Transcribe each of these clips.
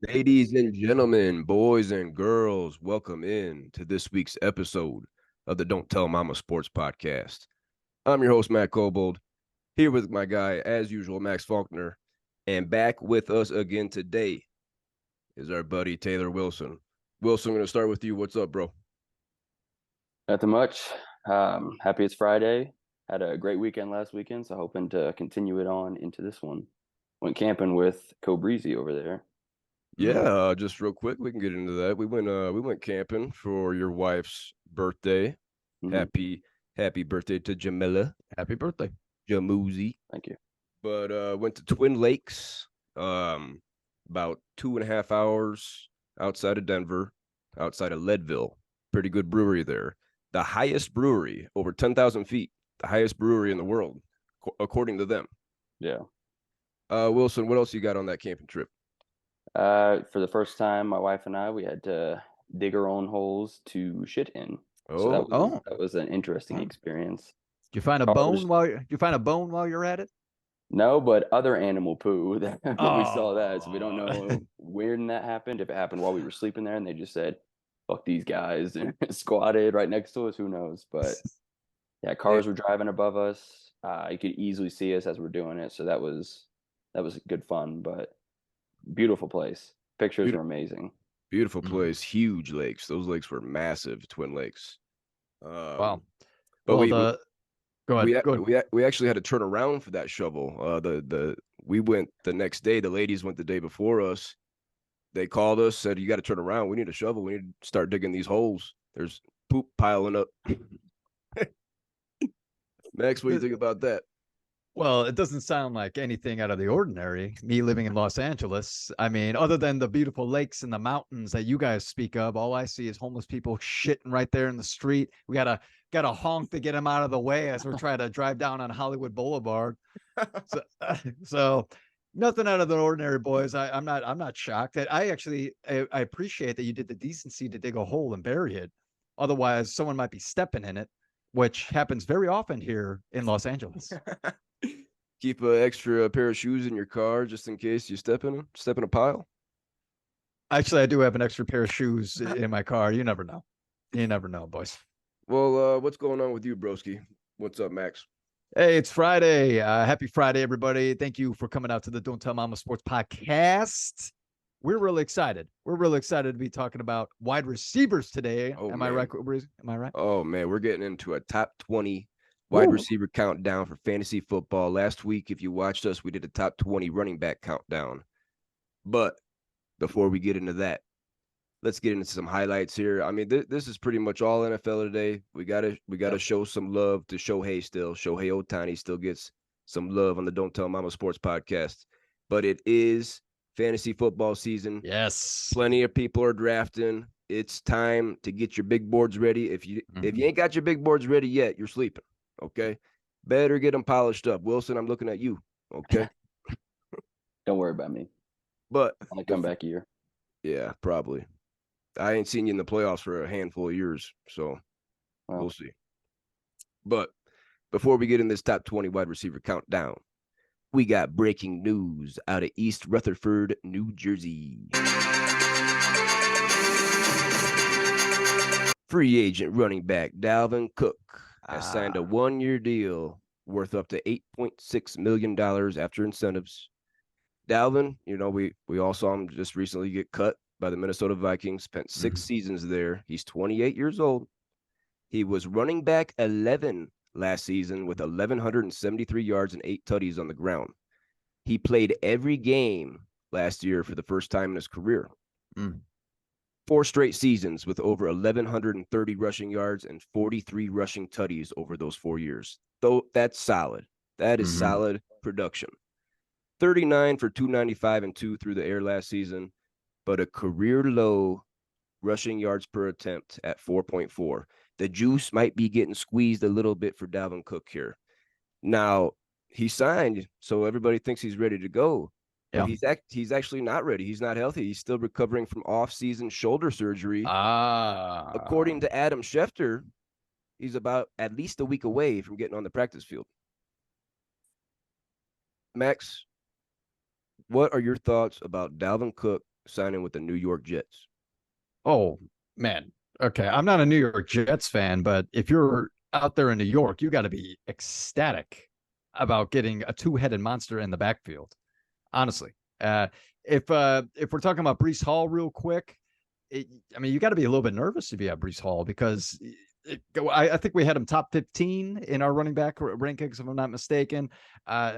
Ladies and gentlemen, boys and girls, welcome in to this week's episode of the Don't Tell Mama Sports Podcast. I'm your host, Matt Cobold, here with my guy, as usual, Max Faulkner. And back with us again today is our buddy, Taylor Wilson. Wilson, I'm going to start with you. What's up, bro? Nothing much. Happy it's Friday. Had a great weekend last weekend, so hoping to continue it on into this one. Went camping with Breezy over there. Yeah, just real quick, we can get into that. We went camping for your wife's birthday. Mm-hmm. Happy birthday to Jamila. Happy birthday. Jamoozy. Thank you. But went to Twin Lakes, about 2.5 hours outside of Denver, outside of Leadville. Pretty good brewery there. The highest brewery, over 10,000 feet, the highest brewery in the world, according to them. Yeah. Wilson, what else you got on that camping trip? For the first time, my wife and I, we had to dig our own holes to shit in. So that was an interesting experience. Did you find a bone while you're at it? No, but other animal poo that we saw that. So we don't know when that happened. If it happened while we were sleeping there and they just said, fuck these guys and squatted right next to us, who knows? But yeah, cars were driving above us. You could easily see us as we're doing it. So that was good fun, but beautiful place. Pictures were amazing. Beautiful place, huge lakes. Those lakes were massive, Twin Lakes. Wow. But go ahead. We actually had to turn around for that shovel. We went the next day. The ladies went the day before us. They called us, said, "You got to turn around. We need a shovel. We need to start digging these holes. There's poop piling up." Max, what do you think about that? Well, it doesn't sound like anything out of the ordinary. Me living in Los Angeles, I mean, other than the beautiful lakes and the mountains that you guys speak of, all I see is homeless people shitting right there in the street. We got to honk to get them out of the way as we're trying to drive down on Hollywood Boulevard. So nothing out of the ordinary, boys. I'm not shocked. That I appreciate that you did the decency to dig a hole and bury it. Otherwise, someone might be stepping in it, which happens very often here in Los Angeles. Keep an extra pair of shoes in your car just in case you step in a pile. Actually, I do have an extra pair of shoes in my car. You never know. You never know, boys. Well, what's going on with you, broski? What's up, Max? Hey, it's Friday. Happy Friday, everybody. Thank you for coming out to the Don't Tell Mama Sports Podcast. We're really excited. We're really excited to be talking about wide receivers today. Am I right? Am I right? Oh, man, we're getting into a top 20 wide receiver countdown for fantasy football. Last week, if you watched us, we did a top 20 running back countdown. But before we get into that, let's get into some highlights here. I mean, this is pretty much all NFL today. We gotta show some love to Shohei still. Shohei Ohtani still gets some love on the Don't Tell Mama Sports Podcast. But it is fantasy football season. Yes. Plenty of people are drafting. It's time to get your big boards ready. If you ain't got your big boards ready yet, you're sleeping. Okay, better get them polished up. Wilson, I'm looking at you. Okay. Don't worry about me. But I'll come back here. Yeah, probably. I ain't seen you in the playoffs for a handful of years, so we'll see. But before we get in this top 20 wide receiver countdown, we got breaking news out of East Rutherford, New Jersey. Free agent running back Dalvin Cook has signed a one-year deal worth up to $8.6 million after incentives. Dalvin, we all saw him just recently get cut by the Minnesota Vikings, spent 6 seasons there. He's 28 years old. He was running back 11 last season with 1,173 yards and 8 tutties on the ground. He played every game last year for the first time in his career. 4 straight seasons with over 1,130 rushing yards and 43 rushing tutties over those 4 years. Though that's solid. That is solid production. 39 for 295 and 2 through the air last season, but a career low rushing yards per attempt at 4.4. The juice might be getting squeezed a little bit for Dalvin Cook here. Now, he signed, so everybody thinks he's ready to go. But he's actually not ready. He's not healthy. He's still recovering from off-season shoulder surgery. According to Adam Schefter, he's about at least a week away from getting on the practice field. Max, what are your thoughts about Dalvin Cook signing with the New York Jets? Oh, man. Okay. I'm not a New York Jets fan, but if you're out there in New York, you got to be ecstatic about getting a two-headed monster in the backfield. Honestly. If we're talking about Breece Hall real quick, you got to be a little bit nervous if you have Breece Hall because I think we had him top 15 in our running back rankings, if I'm not mistaken.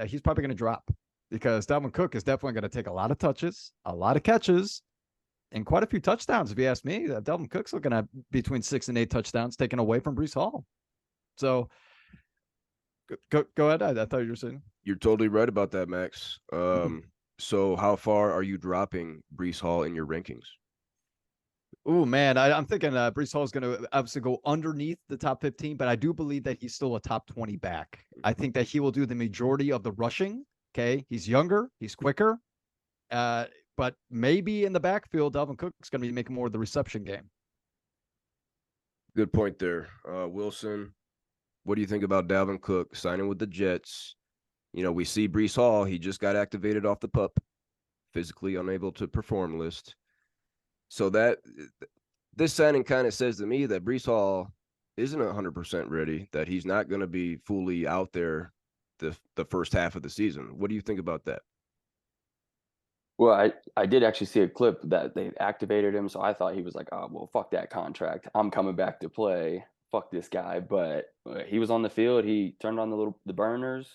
He's probably going to drop because Dalvin Cook is definitely going to take a lot of touches, a lot of catches, and quite a few touchdowns. If you ask me, Dalvin Cook's looking at between 6 and 8 touchdowns taken away from Breece Hall. So go ahead. I thought you were saying. You're totally right about that, Max. So how far are you dropping Breece Hall in your rankings? Oh, man, I'm thinking Breece Hall is going to obviously go underneath the top 15, but I do believe that he's still a top 20 back. I think that he will do the majority of the rushing. Okay, he's younger, he's quicker, but maybe in the backfield, Dalvin Cook's going to be making more of the reception game. Good point there. Wilson, what do you think about Dalvin Cook signing with the Jets? We see Breece Hall, he just got activated off the PUP, physically unable to perform list. So this signing kind of says to me that Breece Hall isn't 100% ready, that he's not going to be fully out there the first half of the season. What do you think about that? Well, I did actually see a clip that they activated him, so I thought he was like, oh, well, fuck that contract. I'm coming back to play. Fuck this guy. But he was on the field. He turned on the burners,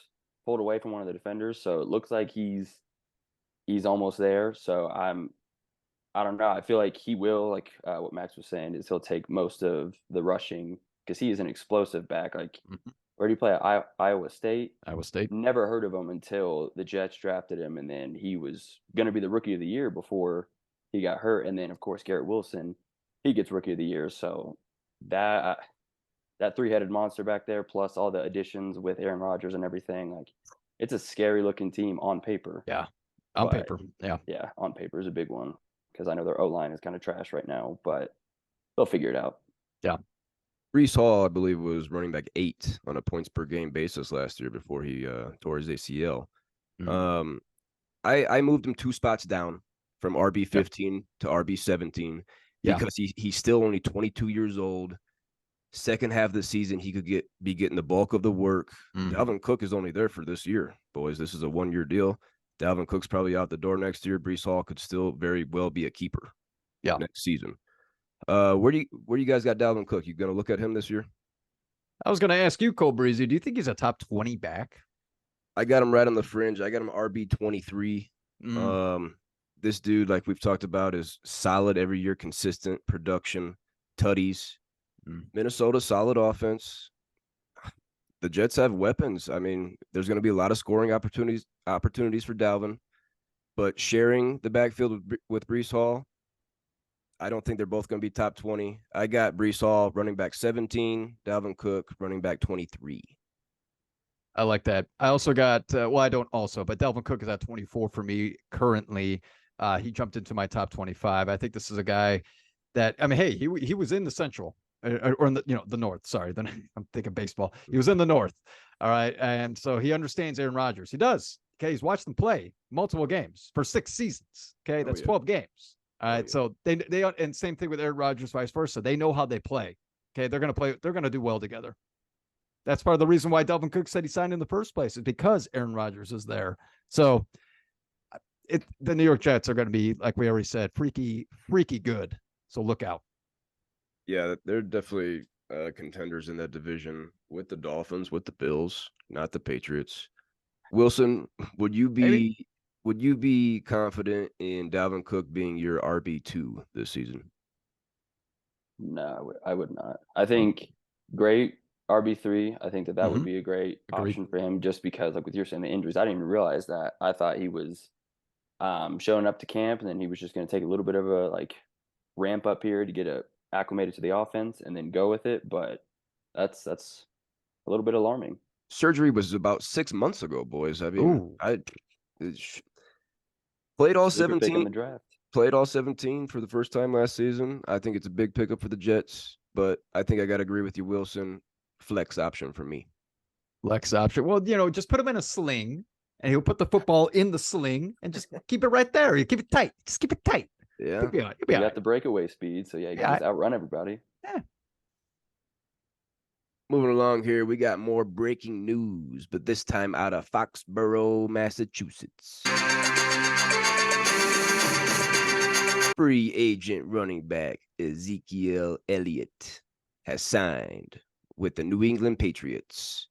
pulled away from one of the defenders. So it looks like he's almost there. So I don't know. I feel like he will, like what Max was saying, is he'll take most of the rushing because he is an explosive back. Like, where do you play at Iowa State? Iowa State. Never heard of him until the Jets drafted him, and then he was going to be the rookie of the year before he got hurt. And then, of course, Garrett Wilson, he gets rookie of the year. So that three-headed monster back there, plus all the additions with Aaron Rodgers and everything, like it's a scary-looking team on paper. Yeah, on paper. Yeah, on paper is a big one. Because I know their O-line is kind of trash right now, but they'll figure it out. Yeah. Breece Hall, I believe, was running back 8 on a points per game basis last year before he tore his ACL. I moved him 2 spots down from RB15 to RB17 because he's still only 22 years old. Second half of the season, he could be getting the bulk of the work. Dalvin Cook is only there for this year, boys. This is a 1-year deal. Dalvin Cook's probably out the door next year. Breece Hall could still very well be a keeper next season. Where do you guys got Dalvin Cook? You going to look at him this year? I was going to ask you, Cole Breezy, do you think he's a top 20 back? I got him right on the fringe. I got him RB23. This dude, like we've talked about, is solid every year, consistent production, tutties. Minnesota, solid offense. The Jets have weapons. I mean, there's going to be a lot of scoring opportunities for Dalvin, but sharing the backfield with Breece Hall, I don't think they're both going to be top 20. I got Breece Hall running back 17, Dalvin Cook running back 23. I like that. I also got, I don't also, but Dalvin Cook is at 24 for me currently. He jumped into my top 25. I think this is a guy that, hey, he was in the Central. Or in the North. Sorry, then I'm thinking baseball. He was in the North. All right, and so he understands Aaron Rodgers. He does. Okay, he's watched them play multiple games for 6 seasons. Okay, that's 12 games. All right, so they and same thing with Aaron Rodgers, vice versa. They know how they play. Okay, they're gonna play. They're gonna do well together. That's part of the reason why Dalvin Cook said he signed in the first place is because Aaron Rodgers is there. So the New York Jets are going to be, like we already said, freaky good. So look out. Yeah, they're definitely contenders in that division with the Dolphins, with the Bills, not the Patriots. Wilson, would you be confident in Dalvin Cook being your RB2 this season? No, I would not. I think great RB3. I think that would be a great option for him just because, like with you saying, the injuries. I didn't even realize that. I thought he was showing up to camp and then he was just going to take a little bit of a ramp up here to get acclimated to the offense and then go with it. But that's a little bit alarming. Surgery was about 6 months ago, boys. I mean, played all 17 in the draft. Played all 17 for the first time last season. I think it's a big pickup for the Jets, but I think I got to agree with you, Wilson. Flex option for me. Flex option. Well, just put him in a sling and he'll put the football in the sling and just keep it right there. You keep it tight. Just keep it tight. Yeah. He'll be He got the breakaway speed, so yeah, he can just outrun everybody. Yeah. Moving along here, we got more breaking news, but this time out of Foxborough, Massachusetts. Free agent running back Ezeqiel Elliot has signed with the New England Patriots.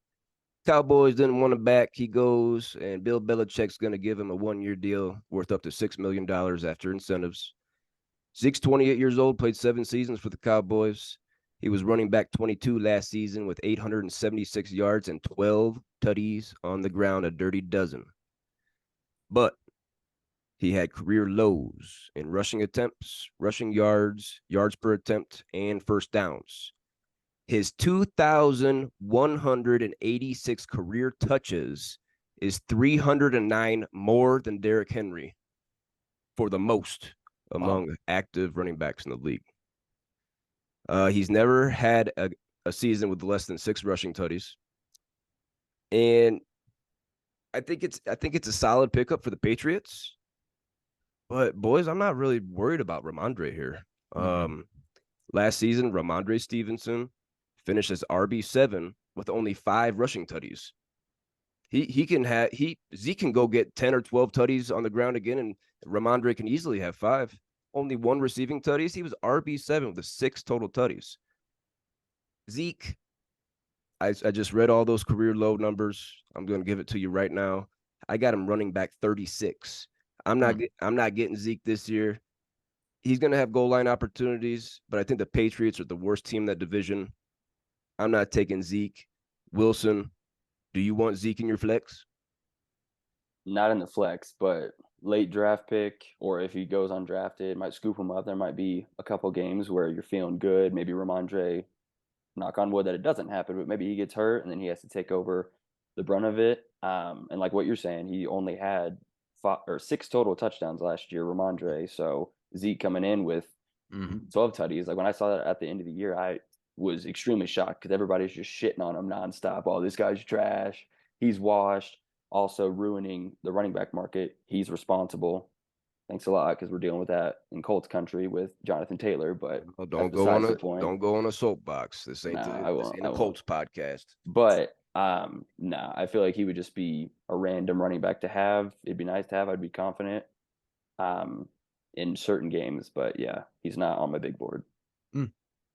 Cowboys didn't want him back. He goes, and Bill Belichick's going to give him a one-year deal worth up to $6 million after incentives. Zeke's 28 years old, played 7 seasons for the Cowboys. He was running back 22 last season with 876 yards and 12 tutties on the ground, a dirty dozen. But he had career lows in rushing attempts, rushing yards, yards per attempt, and first downs. His 2,186 career touches is 309 more than Derrick Henry for the most among active running backs in the league. He's never had a season with less than 6 rushing tutties. And I think it's a solid pickup for the Patriots. But boys, I'm not really worried about Rhamondre here. Last season, Rhamondre Stevenson finished as RB7 with only 5 rushing tutties. Zeke can go get 10 or 12 tutties on the ground again, and Rhamondre can easily have 5. Only 1 receiving tutties. He was RB7 with 6 total tutties. Zeke, I just read all those career low numbers. I'm going to give it to you right now. I got him running back 36. I'm not getting Zeke this year. He's going to have goal line opportunities, but I think the Patriots are the worst team in that division. I'm not taking Zeke. Wilson, do you want Zeke in your flex? Not in the flex, but late draft pick, or if he goes undrafted, might scoop him up. There might be a couple games where you're feeling good. Maybe Rhamondre, knock on wood that it doesn't happen, but maybe he gets hurt and then he has to take over the brunt of it. And like what you're saying, he only had 6 total touchdowns last year, Rhamondre. So Zeke coming in with 12 tutties. Like when I saw that at the end of the year, I was extremely shocked because everybody's just shitting on him nonstop. Oh, this guy's trash. He's washed. Also ruining the running back market. He's responsible. Thanks a lot, because we're dealing with that in Colts country with Jonathan Taylor. But don't go on a soapbox. This ain't a Colts podcast. But I feel like he would just be a random running back to have. It'd be nice to have. I'd be confident in certain games, but yeah, he's not on my big board.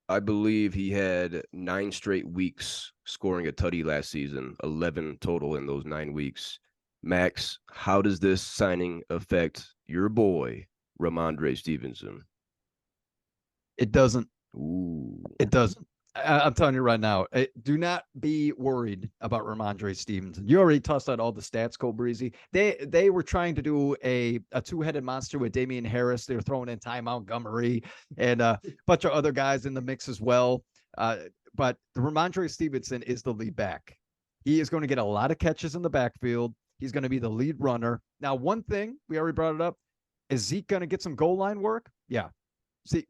I believe he had 9 straight weeks scoring a tutty last season, 11 total in those 9 weeks. Max, how does this signing affect your boy, Rhamondre Stevenson? It doesn't. Ooh. It doesn't. I'm telling you right now, do not be worried about Rhamondre Stevenson. You already tossed out all the stats, Cole Breezy. They were trying to do a 2-headed monster with Damian Harris. They were throwing in Ty Montgomery and a bunch of other guys in the mix as well. But Rhamondre Stevenson is the lead back. He is going to get a lot of catches in the backfield. He's going to be the lead runner. Now, one thing, we already brought it up, is Zeke going to get some goal line work? Yeah.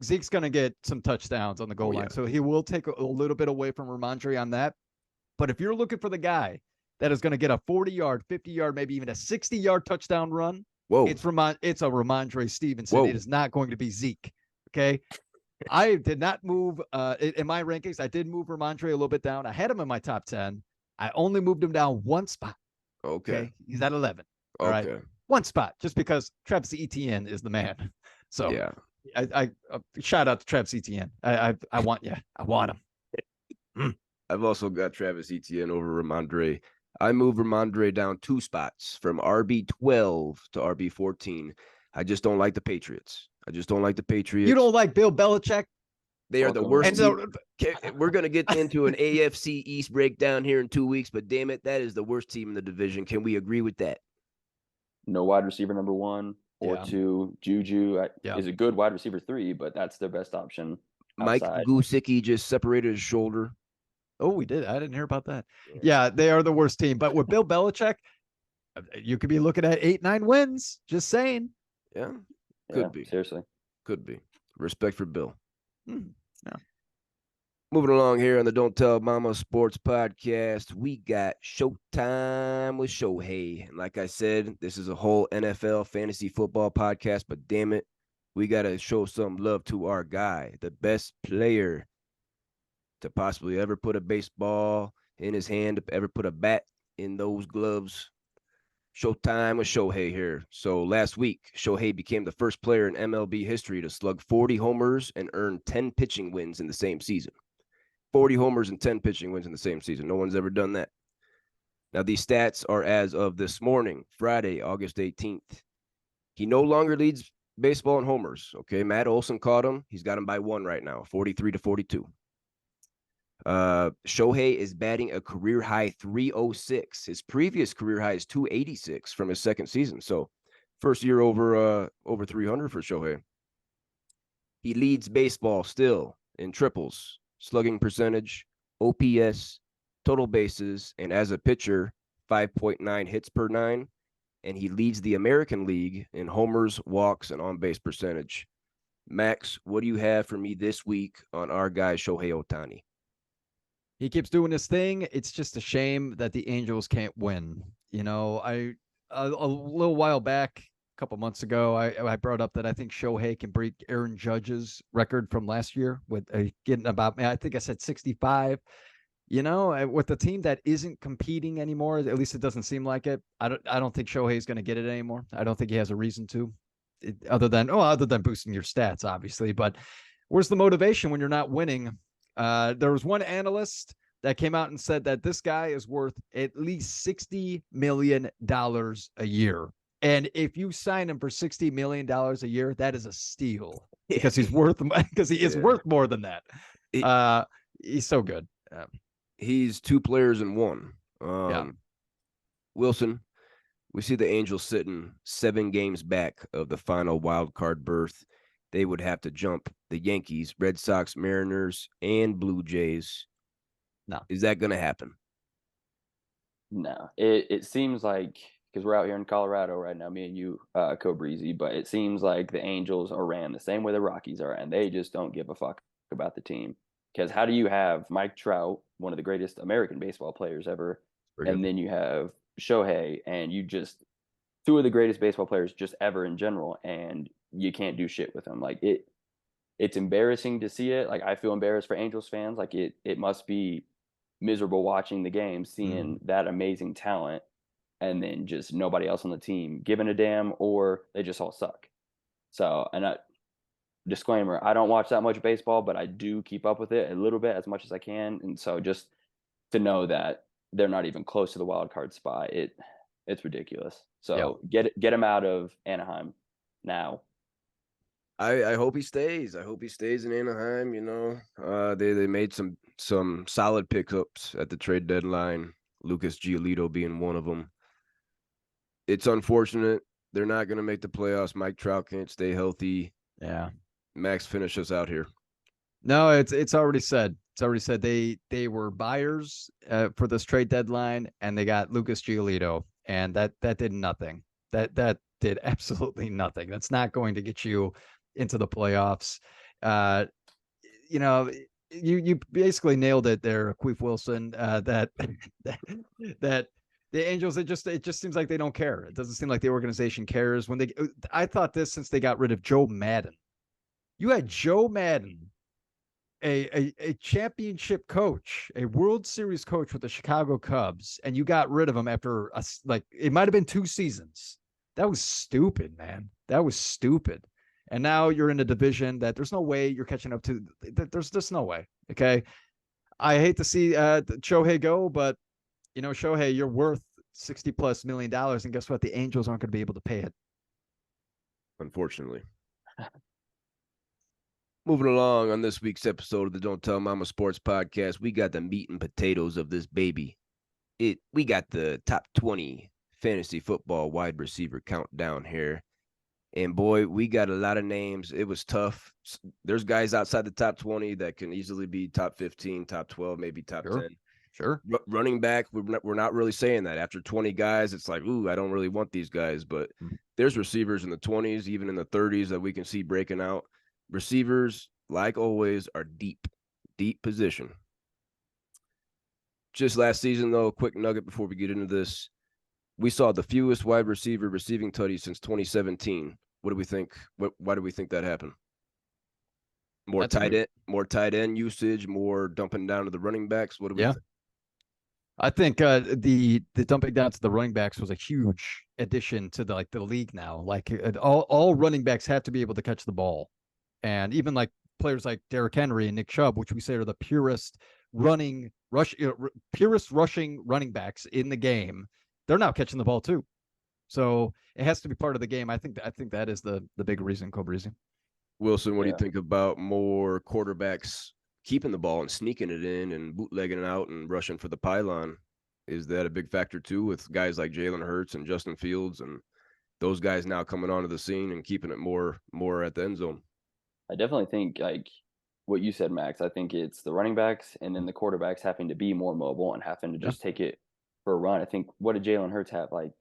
Zeke's going to get some touchdowns on the goal line. So he will take a little bit away from Rhamondre on that. But if you're looking for the guy that is going to get a 40-yard, 50-yard, maybe even a 60-yard touchdown run, it's a Rhamondre Stevenson. It is not going to be Zeke. Okay. I did not move in my rankings. I did move Rhamondre a little bit down. I had him in my top 10. I only moved him down 1 spot. Okay. He's at 11. All right. 1 spot, just because Travis Etienne is the man. So yeah. I shout out to Travis Etienne. I want you. I want him. I've also got Travis Etienne over Rhamondre. I moved Rhamondre down 2 spots from RB12 to RB14. I just don't like the Patriots. You don't like Bill Belichick? They are the worst team. We're going to get into an AFC East breakdown here in 2 weeks, but damn it, that is the worst team in the division. Can we agree with that? No wide receiver number 1 or 2. Juju is a good wide receiver 3, but that's their best option. Mike Gesicki just separated his shoulder. Oh, we did. I didn't hear about that. Yeah, they are the worst team. But with Bill Belichick, you could be looking at 8-9 wins. Just saying. Yeah. Could be. Seriously. Could be. Respect for Bill. Yeah. Moving along here on the Don't Tell Mama Sports Podcast, we got ShoTime with Shohei. And like I said, this is a whole NFL fantasy football podcast, but damn it, We got to show some love to our guy, the best player to possibly ever put a baseball in his hand, ever put a bat in those gloves. ShoTime with Shohei here. So last week, Shohei became the first player in MLB history to slug 40 homers and earn 10 pitching wins in the same season. 40 homers and 10 pitching wins in the same season. No one's ever done that. Now, these stats are as of this morning, Friday, August 18th. He no longer leads baseball in homers. Okay, Matt Olson caught him. He's got him by one right now, 43-42. Shohei is batting a career high 306. His previous career high is 286 from his second season. So first year over 300 for Shohei. He leads baseball still in triples, slugging percentage, OPS, total bases, and as a pitcher, 5.9 hits per nine. And he leads the American League in homers, walks, and on-base percentage. Max, what do you have for me this week on our guy Shohei Ohtani? He keeps doing his thing. It's just a shame that the Angels can't win. You know, a little while back, a couple months ago, I brought up that I think Shohei can break Aaron Judge's record from last year with getting about, I think I said 65. You know, with the team that isn't competing anymore, at least it doesn't seem like it. I don't think Shohei's going to get it anymore. I don't think he has a reason to, other than boosting your stats, obviously. But where's the motivation when you're not winning? There was one analyst that came out and said that this guy is worth at least $60 million a year. And if you sign him for $60 million a year, that is a steal because he is worth more than that. He's so good. He's two players in one. Wilson, we see the Angels sitting 7 games back of the final wild card berth. They would have to jump the Yankees, Red Sox, Mariners, and Blue Jays. No. Is that going to happen? No. It seems like, because we're out here in Colorado right now, me and you, Co-Breezy, but it seems like the Angels are ran the same way the Rockies are, and they just don't give a fuck about the team. Because how do you have Mike Trout, one of the greatest American baseball players ever, and then you have Shohei, and you just two of the greatest baseball players just ever in general, and you can't do shit with them. Like it's embarrassing to see it. Like I feel embarrassed for Angels fans. Like it must be miserable watching the game, seeing that amazing talent, and then just nobody else on the team giving a damn, or they just all suck. So, and disclaimer, I don't watch that much baseball, but I do keep up with it a little bit, as much as I can. And so just to know that they're not even close to the wild card spot, it's ridiculous. So get him out of Anaheim now. I hope he stays. I hope he stays in Anaheim. You know, they made some solid pickups at the trade deadline. Lucas Giolito being one of them. It's unfortunate they're not going to make the playoffs. Mike Trout can't stay healthy. Yeah. Max, finish us out here. No, it's already said. It's already said they were buyers for this trade deadline, and they got Lucas Giolito, and that did nothing. That did absolutely nothing. That's not going to get you into the playoffs. You know, you basically nailed it there, Queef Wilson. That the Angels, it just seems like they don't care. It doesn't seem like the organization cares. I thought this since they got rid of Joe Madden. You had Joe Madden, a championship coach, a World Series coach with the Chicago Cubs, and you got rid of him after it might have been 2 seasons. That was stupid, man. That was stupid. And now you're in a division that there's no way you're catching up to. There's just no way. Okay. I hate to see Shohei go, but you know, Shohei, you're worth $60+ million. And guess what? The Angels aren't going to be able to pay it. Unfortunately. Moving along on this week's episode of the Don't Tell Mama Sports Podcast, we got the meat and potatoes of this baby. We got the top 20 fantasy football wide receiver countdown here. And boy, we got a lot of names. It was tough. There's guys outside the top 20 that can easily be top 15, top 12, maybe top 10. Sure. Running back, we're not really saying that. After 20 guys, it's like, ooh, I don't really want these guys. But there's receivers in the 20s, even in the 30s that we can see breaking out. Receivers, like always, are deep position. Just last season, though, a quick nugget before we get into this. We saw the fewest wide receiver receiving tutties since 2017. What do we think? Why do we think that happened? More That's a tight good- end, more tight end usage, more dumping down to the running backs. What do we Yeah. think? I think the dumping down to the running backs was a huge addition to the league now. Like all running backs have to be able to catch the ball, and even like players like Derrick Henry and Nick Chubb, which we say are the purest rushing running backs in the game, they're now catching the ball too. So it has to be part of the game. I think that is the big reason, Cobrizi. Wilson, what do you Yeah. think about more quarterbacks keeping the ball and sneaking it in and bootlegging it out and rushing for the pylon? Is that a big factor too with guys like Jalen Hurts and Justin Fields and those guys now coming onto the scene and keeping it more at the end zone? I definitely think like what you said, Max. I think it's the running backs and then the quarterbacks having to be more mobile and having to Yeah. just take it for a run. I think what did Jalen Hurts have like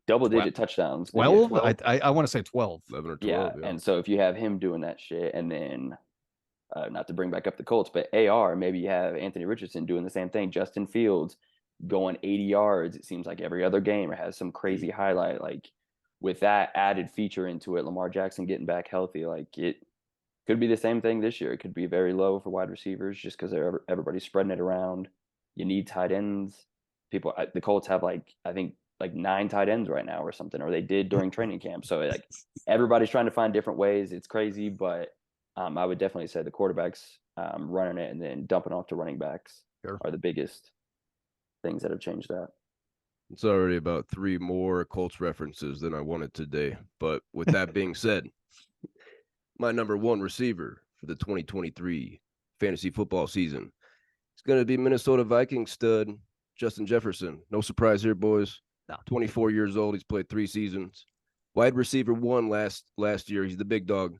double-digit touchdowns? Did he have 12? I want to say 12. 11 or 12. Yeah, Yeah. and so if you have him doing that shit, and then not to bring back up the Colts, but AR, maybe you have Anthony Richardson doing the same thing. Justin Fields going 80 yards. It seems like every other game or has some crazy highlight. Like with that added feature into it, Lamar Jackson getting back healthy, like it could be the same thing this year. It could be very low for wide receivers just because everybody's spreading it around. You need tight ends. The Colts have like I think like 9 tight ends right now or something, or they did during training camp. So like everybody's trying to find different ways. It's crazy, but I would definitely say the quarterbacks running it and then dumping off to running backs are the biggest things that have changed that. It's already about 3 more Colts references than I wanted today. But with that being said, my number 1 receiver for the 2023 fantasy football season is going to be Minnesota Vikings stud Justin Jefferson. No surprise here, boys. No. 24 years old. He's played 3 seasons. Wide receiver 1 last year. He's the big dog.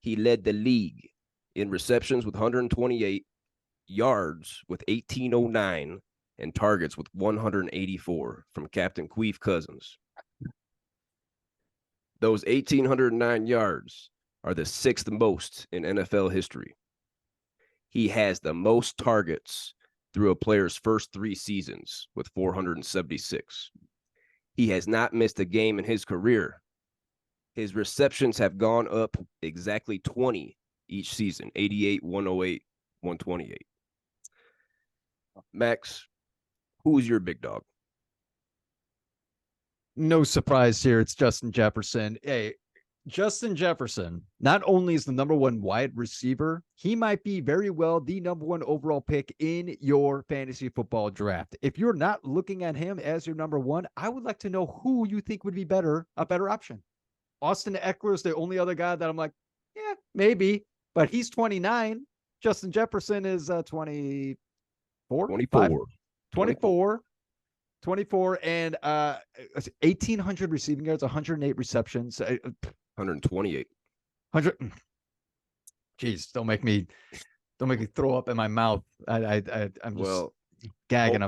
He led the league in receptions with 128, yards with 1809, and targets with 184 from Captain Queef Cousins. Those 1,809 yards are the 6th most in NFL history. He has the most targets through a player's first 3 seasons with 476. He has not missed a game in his career. His receptions have gone up exactly 20 each season, 88, 108, 128. Max, who's your big dog? No surprise here. It's Justin Jefferson. Hey, Justin Jefferson not only is the number 1 wide receiver, he might be very well the number 1 overall pick in your fantasy football draft. If you're not looking at him as your number 1, I would like to know who you think would be a better option. Austin Eckler is the only other guy that I'm like, yeah, maybe, but he's 29. Justin Jefferson is 24. 24 and 1,800 receiving yards, 108 receptions, 128. 100. Jeez, don't make me throw up in my mouth. I'm just gagging.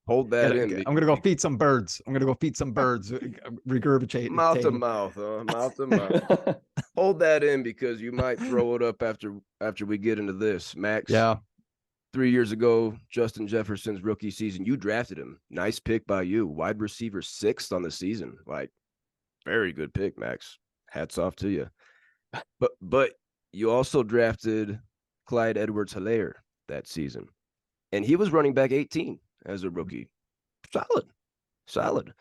Hold that in. I'm gonna go feed some birds. Regurgitate. Mouth to mouth, mouth to mouth. Hold that in because you might throw it up after we get into this. Max. Yeah. 3 years ago, Justin Jefferson's rookie season, you drafted him. Nice pick by you. Wide receiver 6th on the season. Like, very good pick, Max. Hats off to you. But you also drafted Clyde Edwards-Helaire that season. And he was running back 18 as a rookie. Solid.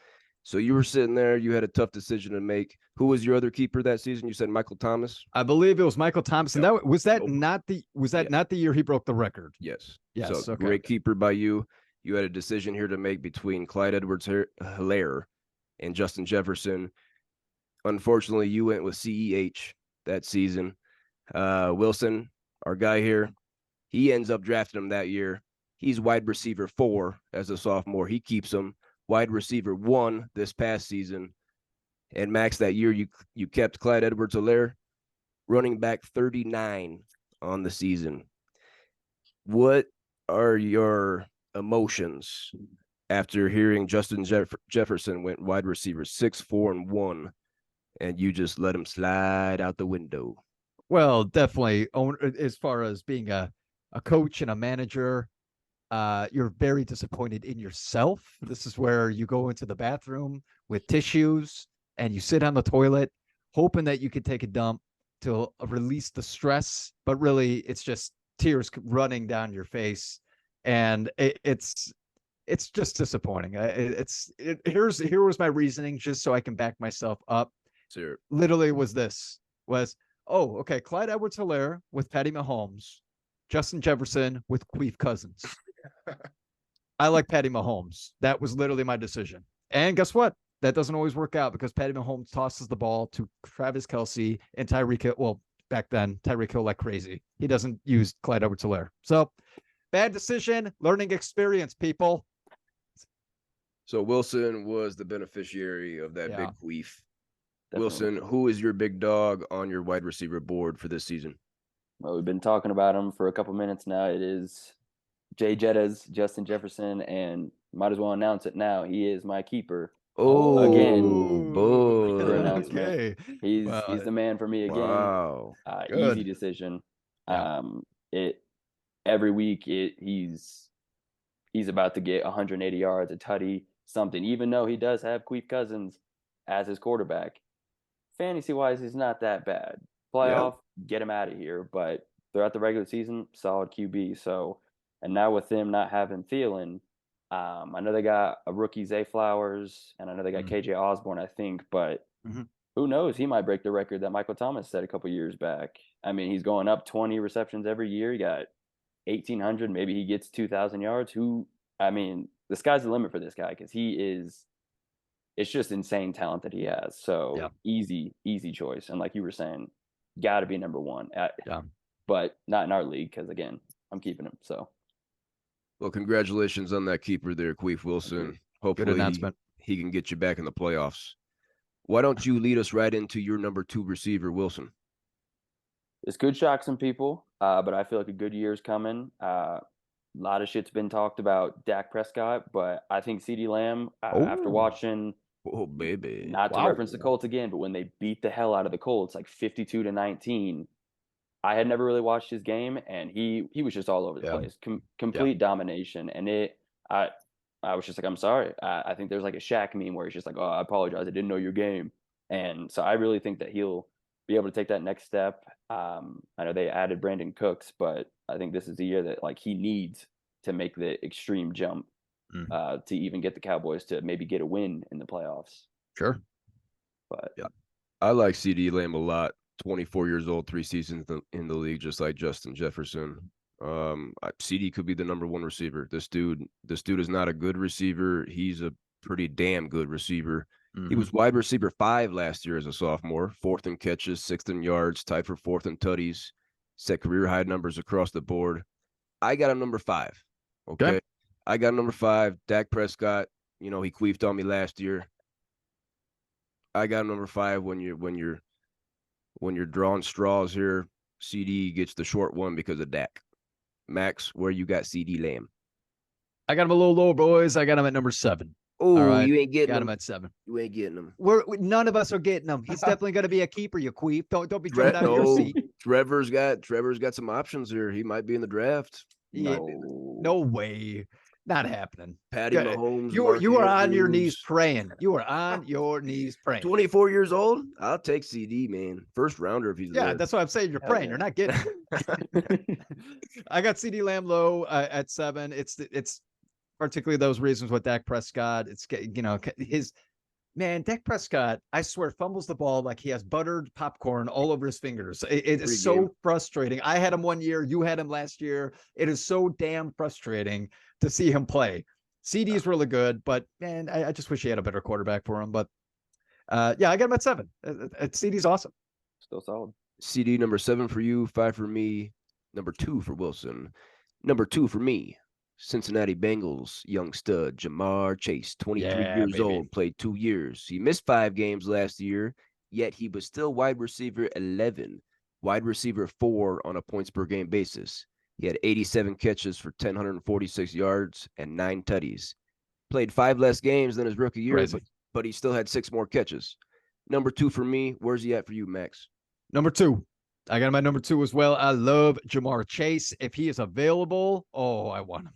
So you were sitting there. You had a tough decision to make. Who was your other keeper that season? You said Michael Thomas. I believe it was Michael Thomas. And Yep. was that not the year he broke the record? Yes. Yes. So Okay. great keeper by you. You had a decision here to make between Clyde Edwards-Helaire and Justin Jefferson. Unfortunately, you went with CEH that season. Wilson, our guy here, he ends up drafting him that year. He's wide receiver 4 as a sophomore. He keeps him wide receiver 1 this past season. And Max, that year you kept Clyde Edwards-Helaire, running back 39 on the season. What are your emotions after hearing Justin Jefferson went wide receiver 6, 4, and 1, and you just let him slide out the window? Well, definitely. As far as being a coach and a manager, you're very disappointed in yourself. This is where you go into the bathroom with tissues and you sit on the toilet hoping that you could take a dump to release the stress, but really it's just tears running down your face, and it's just disappointing. Here was my reasoning, just so I can back myself up. Sure. Literally was oh, okay, Clyde Edwards-Helaire with Patty Mahomes, Justin Jefferson with Queef Cousins. I like Patty Mahomes. That was literally my decision. And guess what? That doesn't always work out, because Patty Mahomes tosses the ball to Travis Kelce and Tyreek Hill. Well, back then, Tyreek Hill like crazy. He doesn't use Clyde Edwards-Helaire. So, bad decision, learning experience, people. So Wilson was the beneficiary of that big queef. Definitely. Wilson, who is your big dog on your wide receiver board for this season? Well, we've been talking about him for a couple minutes now. It is Jay Jettas, Justin Jefferson, and might as well announce it now. He is my keeper. Oh, again, boy. keeper announcement. Okay. He's the man for me again. Wow. Easy decision. Yeah. Every week he's about to get 180 yards, a tutty, something. Even though he does have Queef Cousins as his quarterback, fantasy wise, he's not that bad. Playoff, get him out of here. But throughout the regular season, solid QB. So, and now with them not having Thielen, I know they got a rookie Zay Flowers, and I know they got KJ Osborne, I think, but who knows? He might break the record that Michael Thomas set a couple years back. I mean, he's going up 20 receptions every year. He got 1,800. Maybe he gets 2,000 yards. The sky's the limit for this guy, because it's just insane talent that he has. So easy choice. And like you were saying, got to be number one. But not in our league, because again, I'm keeping him. So. Well, congratulations on that keeper there, Queef Wilson. Hopefully good announcement. He can get you back in the playoffs. Why don't you lead us right into your number 2 receiver, Wilson? This could shock some people, but I feel like a good year is coming. A lot of shit's been talked about Dak Prescott, but I think CeeDee Lamb, after watching, baby, not to reference the Colts again, but when they beat the hell out of the Colts, like 52-19, I had never really watched his game, and he was just all over the place, complete domination. And I was just like, I'm sorry. I think there's like a Shaq meme where he's just like, oh, I apologize, I didn't know your game. And so I really think that he'll be able to take that next step. I know they added Brandon Cooks, but I think this is the year that like he needs to make the extreme jump to even get the Cowboys to maybe get a win in the playoffs. Sure. But I like CeeDee Lamb a lot. 24 years old, 3 seasons in the league, just like Justin Jefferson. CD could be the number 1 receiver. This dude is not a good receiver. He's a pretty damn good receiver. He was wide receiver 5 last year as a sophomore, 4th in catches, 6th in yards, tied for 4th in tutties, set career high numbers across the board. I got him number 5. Okay. I got him number 5. Dak Prescott, he queefed on me last year. I got him number 5 when you're drawing straws here. CD gets the short one because of Dak. Max, where you got CeeDee Lamb? I got him a little lower, boys. I got him at number 7. Oh, right. You ain't getting him. Got him at 7. You ain't getting him. None of us are getting him. He's definitely going to be a keeper, you queef. Don't be jumping out of your seat. Trevor's got some options here. He might be in the draft. No way. Not happening. Patty Mahomes. You are on your knees praying. You are on your knees praying. 24 years old? I'll take CD, man. First rounder if he's there. That's what I'm saying. You're praying. You're not getting it. I got CeeDee Lamb low at 7. It's particularly those reasons with Dak Prescott. It's, Dak Prescott, I swear, fumbles the ball like he has buttered popcorn all over his fingers. It is so frustrating. I had him one year. You had him last year. It is so damn frustrating to see him play. CD is really good, but man, I just wish he had a better quarterback for him. But I got him at 7. CD's awesome. Still solid. CD number 7 for you, 5 for me, number 2 for Wilson, number 2 for me. Cincinnati Bengals young stud Ja'Marr Chase, 23 years old, played 2 years. He missed 5 games last year, yet he was still wide receiver 11, wide receiver 4 on a points per game basis. He had 87 catches for 1,046 yards and 9 tutties. Played 5 less games than his rookie year, but he still had 6 more catches. Number 2 for me. Where's he at for you, Max? Number 2. I got him at number 2 as well. I love Ja'Marr Chase. If he is available, I want him.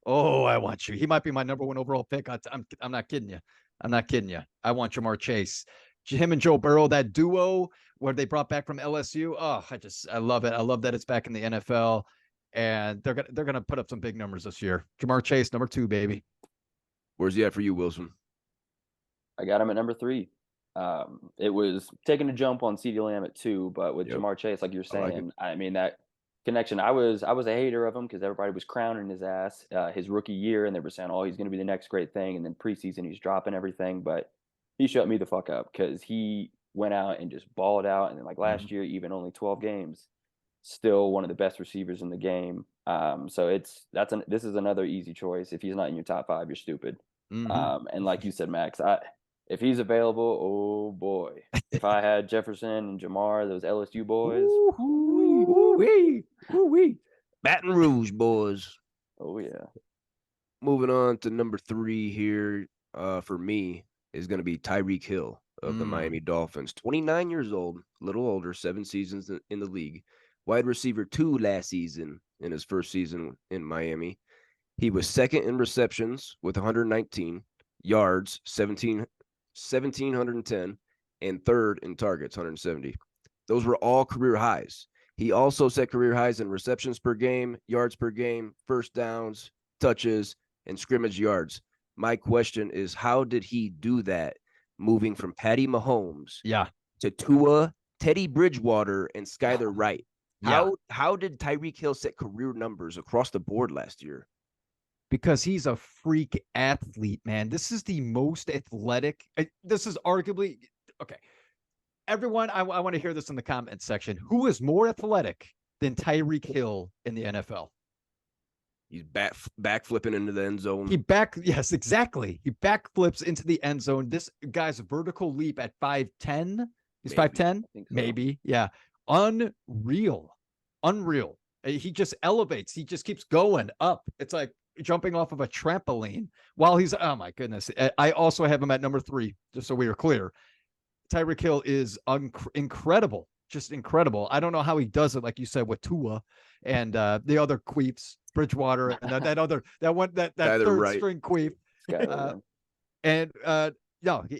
I want you. He might be my number 1 overall pick. I'm not kidding you. I want Ja'Marr Chase. him and Joe Burrow, that duo where they brought back from LSU. Oh, I love it. I love that it's back in the NFL, and they're gonna put up some big numbers this year. Jamar Chase, number 2, baby. Where's he at for you, Wilson? I got him at number 3. It was taking a jump on CeeDee Lamb at 2, but with Jamar Chase, like you're saying, I mean that connection. I was a hater of him because everybody was crowning his ass his rookie year, and they were saying, "Oh, he's going to be the next great thing." And then preseason, he's dropping everything, but he shut me the fuck up because he went out and just balled out. And then like last year, even only 12 games, still one of the best receivers in the game. So this is another easy choice. If he's not in your top 5, you're stupid. And like you said, Max, if he's available, oh boy. If I had Jefferson and Jamar, those LSU boys. Baton Rouge boys. Oh yeah. Moving on to number 3 here for me is going to be Tyreek Hill of the Miami Dolphins. 29 years old, a little older, 7 seasons in the league. Wide receiver 2 last season in his first season in Miami. He was second in receptions with 119, yards, 1,710, and third in targets, 170. Those were all career highs. He also set career highs in receptions per game, yards per game, first downs, touches, and scrimmage yards. My question is, how did he do that moving from Patty Mahomes to Tua, Teddy Bridgewater, and Skyler Wright? How did Tyreek Hill set career numbers across the board last year? Because he's a freak athlete, man. This is the most athletic. This is arguably, okay. Everyone, I want to hear this in the comments section. Who is more athletic than Tyreek Hill in the NFL? He's back flipping into the end zone. Yes, exactly. He backflips into the end zone. This guy's vertical leap at 5'10". He's 5'10". So. Maybe. Yeah. Unreal. He just elevates. He just keeps going up. It's like jumping off of a trampoline while he's, oh my goodness. I also have him at number 3, just so we are clear. Tyreek Hill is incredible, just incredible. I don't know how he does it, like you said, with Tua and the other queeps, Bridgewater, and that third string queep.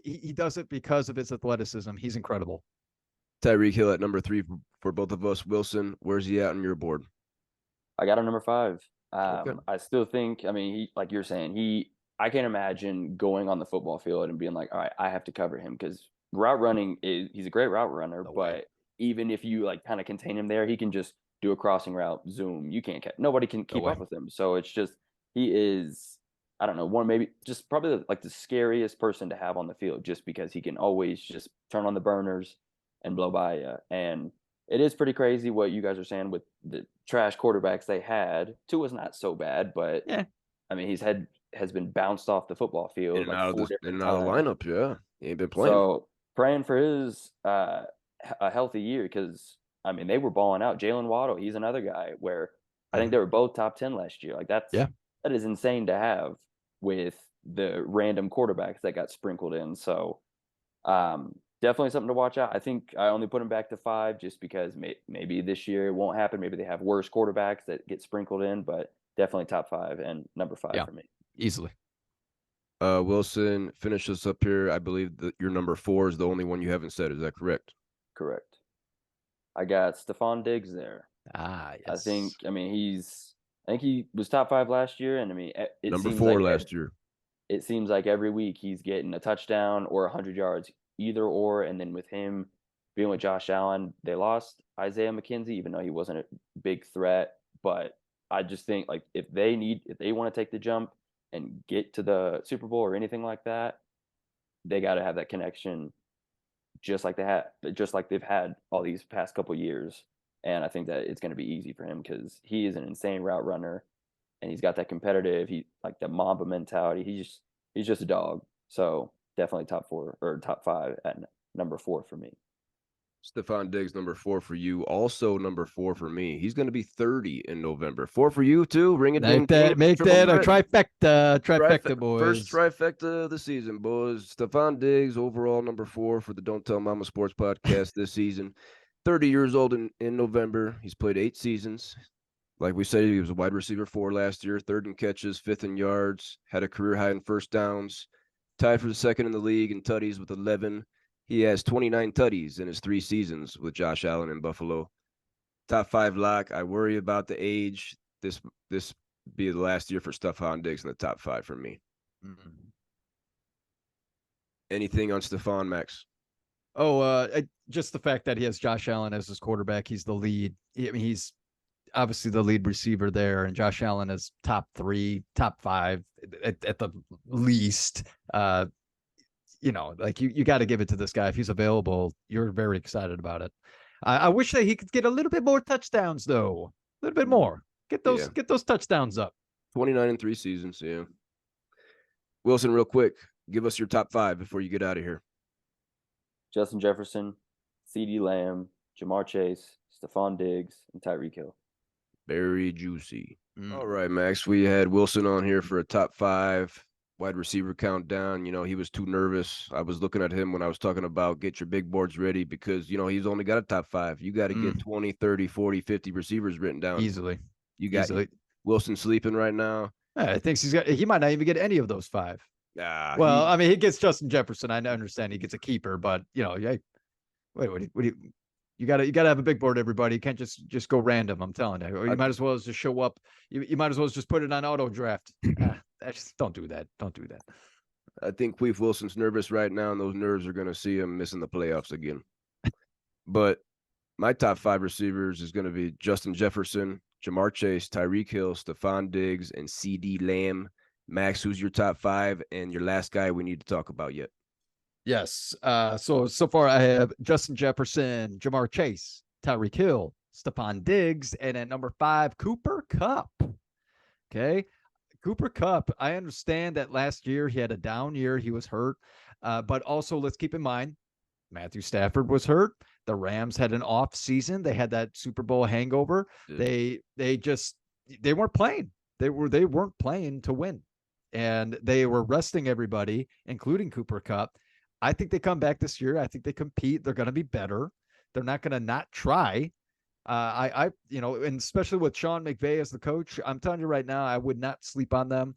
He does it because of his athleticism. He's incredible. Tyreek Hill at number 3 for both of us. Wilson, where's he at on your board? I got him number 5. Okay. I still think, I mean, he, like you're saying, I can't imagine going on the football field and being like, all right, I have to cover him, because route running he's a great route runner, but even if you like kind of contain him there, he can just do a crossing route, zoom. You can't nobody can keep up with him. So it's just, he is, I don't know, maybe just probably like the scariest person to have on the field, just because he can always just turn on the burners and blow by you. And it is pretty crazy what you guys are saying with the trash quarterbacks they had. Tua's not so bad, but I mean, has been bounced off the football field in and out of the lineup. Yeah, he ain't been playing. So praying for his a healthy year, because I mean, they were balling out. Jalen Waddle, he's another guy where I think they were both top 10 last year. Like that is insane to have with the random quarterbacks that got sprinkled in. So definitely something to watch out. I think I only put him back to 5 just because maybe this year it won't happen. Maybe they have worse quarterbacks that get sprinkled in, but definitely top 5 and number 5 for me. Easily. Wilson, finish us up here. I believe that your number 4 is the only one you haven't said. Is that correct? Correct. I got Stephon Diggs there. Yes. I think he was top 5 last year, and I mean, it number seems 4 like last year. It seems like every week he's getting a touchdown or 100 yards, either or. And then with him being with Josh Allen, they lost Isaiah McKenzie, even though he wasn't a big threat. But I just think, like, if they want to take the jump and get to the Super Bowl or anything like that, they got to have that connection, just like they've had all these past couple years. And I think that it's going to be easy for him because he is an insane route runner, and he's got that competitive, like the Mamba mentality. He's just a dog. So definitely top 4 or top 5 at number 4 for me. Stephon Diggs, number 4 for you. Also number 4 for me. He's going to be 30 in November. 4 for you too. Ring it in. Make that a trifecta, boys. First trifecta of the season, boys. Stephon Diggs, overall number 4 for the Don't Tell Mama Sports podcast this season. 30 years old in November. He's played 8 seasons. Like we said, he was a wide receiver 4 last year, 3rd in catches, 5th in yards, had a career high in first downs, tied for the 2nd in the league in tutties with 11. He has 29 tutties in his 3 seasons with Josh Allen in Buffalo. Top 5 lock. I worry about the age. This be the last year for Stephon Diggs in the top 5 for me. Mm-hmm. Anything on Stephon, Max? Just the fact that he has Josh Allen as his quarterback. He's the lead. I mean, he's obviously the lead receiver there, and Josh Allen is top 3, top 5 at the least. Like you got to give it to this guy. If he's available, you're very excited about it. I wish that he could get a little bit more touchdowns, though. A little bit more. Get those touchdowns up. 29 in 3 seasons, yeah. Wilson, real quick, give us your top 5 before you get out of here. Justin Jefferson, CeeDee Lamb, Jamar Chase, Stephon Diggs, and Tyreek Hill. Very juicy. All right, Max. We had Wilson on here for a top 5 wide receiver countdown. He was too nervous. I was looking at him when I was talking about get your big boards ready because, he's only got a top 5. You got to get 20, 30, 40, 50 receivers written down. Easily. You got Wilson sleeping right now. I think he might not even get any of those 5. I mean, he gets Justin Jefferson. I understand he gets a keeper, but wait, what do you got to have a big board, everybody. You can't just go random. I'm telling you, or you might as well just show up. You might as well just put it on auto draft. Don't do that. Don't do that. I think Queef Wilson's nervous right now, and those nerves are going to see him missing the playoffs again. But my top 5 receivers is going to be Justin Jefferson, Jamar Chase, Tyreek Hill, Stephon Diggs, and CeeDee Lamb. Max, who's your top 5 and your last guy we need to talk about yet? Yes. So far I have Justin Jefferson, Jamar Chase, Tyreek Hill, Stephon Diggs, and at number 5, Cooper Kupp. Okay. Cooper Kupp, I understand that last year he had a down year. He was hurt. But also let's keep in mind, Matthew Stafford was hurt. The Rams had an off season. They had that Super Bowl hangover. They weren't playing. They weren't playing to win. And they were resting everybody, including Cooper Kupp. I think they come back this year. I think they compete. They're going to be better. They're not going to not try. And especially with Sean McVay as the coach, I'm telling you right now, I would not sleep on them.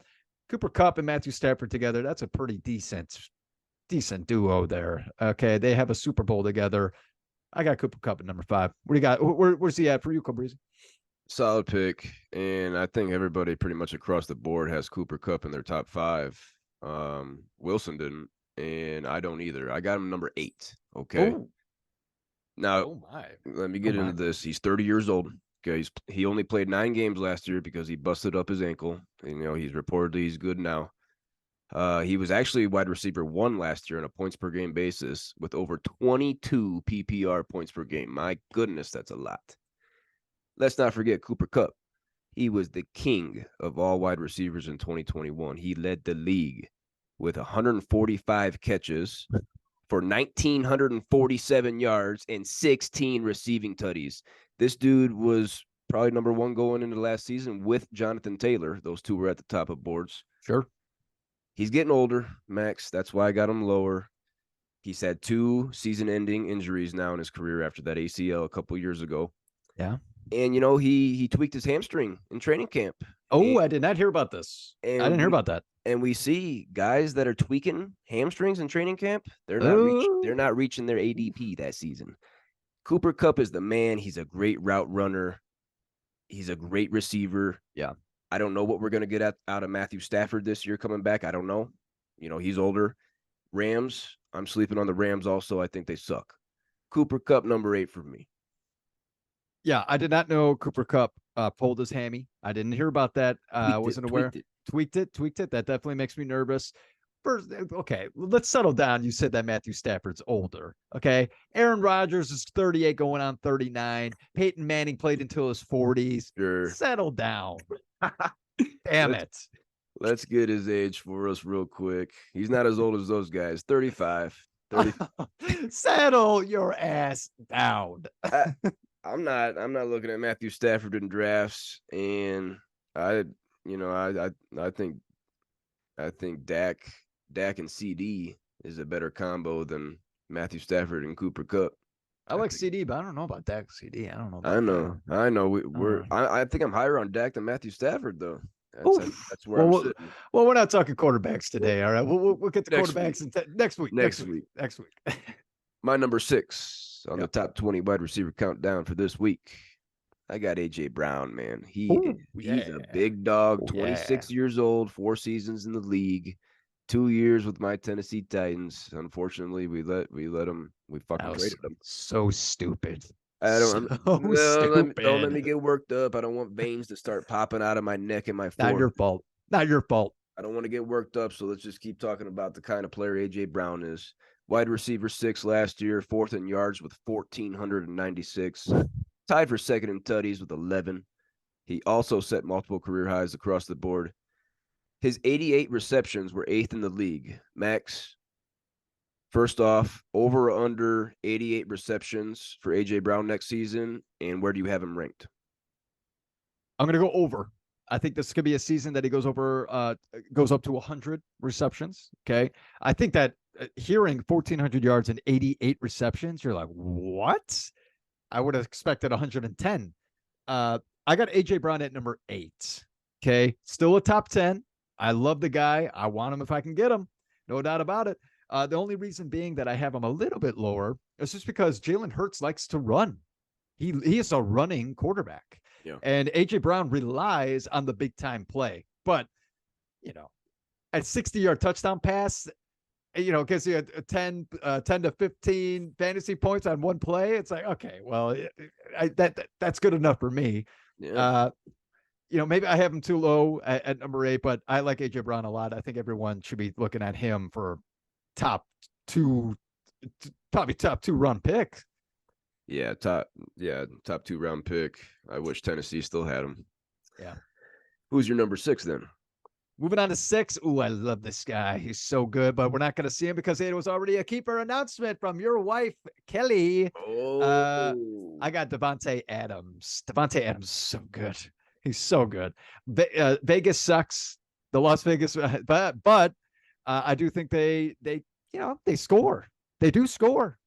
Cooper Kupp and Matthew Stafford together, that's a pretty decent duo there. Okay, they have a Super Bowl together. I got Cooper Kupp at number 5. What do you got? Where's he at for you, Cobrizi? Solid pick, and I think everybody pretty much across the board has Cooper Kupp in their top 5. Wilson didn't, and I don't either. I got him number 8. Okay. Oh. Now, let me get into this. He's 30 years old. Okay, he only played 9 games last year because he busted up his ankle. And, he's good now. He was actually wide receiver 1 last year on a points per game basis with over 22 PPR points per game. My goodness, that's a lot. Let's not forget Cooper Kupp. He was the king of all wide receivers in 2021. He led the league with 145 catches for 1,947 yards and 16 receiving tutties. This dude was probably number 1 going into last season with Jonathan Taylor. Those two were at the top of boards. Sure. He's getting older, Max. That's why I got him lower. He's had 2 season-ending injuries now in his career after that ACL a couple years ago. Yeah. And, he tweaked his hamstring in training camp. Oh, I did not hear about this. I didn't hear about that. And we see guys that are tweaking hamstrings in training camp. They're not reaching their ADP that season. Cooper Kupp is the man. He's a great route runner. He's a great receiver. Yeah. I don't know what we're going to get out of Matthew Stafford this year coming back. I don't know. He's older. Rams, I'm sleeping on the Rams also. I think they suck. Cooper Kupp, number 8 for me. Yeah, I did not know Cooper Kupp pulled his hammy. I didn't hear about that. I wasn't aware. Tweaked it. That definitely makes me nervous. First, okay, let's settle down. You said that Matthew Stafford's older. Okay, Aaron Rodgers is 38 going on 39. Peyton Manning played until his 40s. Sure. Settle down. Damn it. Let's get his age for us real quick. He's not as old as those guys. 35. Settle your ass down. I'm not looking at Matthew Stafford in drafts, and I think Dak and CD is a better combo than Matthew Stafford and Cooper Kupp. I like CD, but I don't know about Dak CD. I don't know. I know. I think I'm higher on Dak than Matthew Stafford, though. That's where I'm sitting. Well, we're not talking quarterbacks today. All right, we'll get the quarterbacks next week. Next week. My number 6 on the top 20 wide receiver countdown for this week. I got A.J. Brown, man. He's a big dog, 26 years old, 4 seasons in the league, 2 years with my Tennessee Titans. Unfortunately, we fucking traded him. So stupid. Don't let me get worked up. I don't want veins to start popping out of my neck and my forehead. Not your fault. I don't want to get worked up, so let's just keep talking about the kind of player A.J. Brown is. Wide receiver 6 last year, 4th in yards with 1,496. Tied for 2nd in tutties with 11. He also set multiple career highs across the board. His 88 receptions were 8th in the league. Max, first off, over or under 88 receptions for A.J. Brown next season, and where do you have him ranked? I'm going to go over. I think this could be a season that he goes up to 100 receptions. Okay. I think that hearing 1,400 yards and 88 receptions, you're like, what? I would have expected 110. I got A.J. Brown at number 8. Okay. Still a top 10. I love the guy. I want him if I can get him. No doubt about it. The only reason being that I have him a little bit lower is just because Jalen Hurts likes to run. He is a running quarterback. Yeah. And A.J. Brown relies on the big time play. But, at 60-yard touchdown pass, gives you a 10 to 15 fantasy points on one play. It's like, okay, well, that's good enough for me. Yeah. Maybe I have him too low at number 8, but I like A.J. Brown a lot. I think everyone should be looking at him for top 2 run pick. Yeah, top 2 round pick. I wish Tennessee still had him. Yeah. Who's your number 6 then? Moving on to 6. Ooh, I love this guy. He's so good, but we're not going to see him because it was already a keeper announcement from your wife, Kelly. Oh. I got Davante Adams. Davante Adams is so good. He's so good. Vegas sucks. The Las Vegas, but I do think they score. They do score.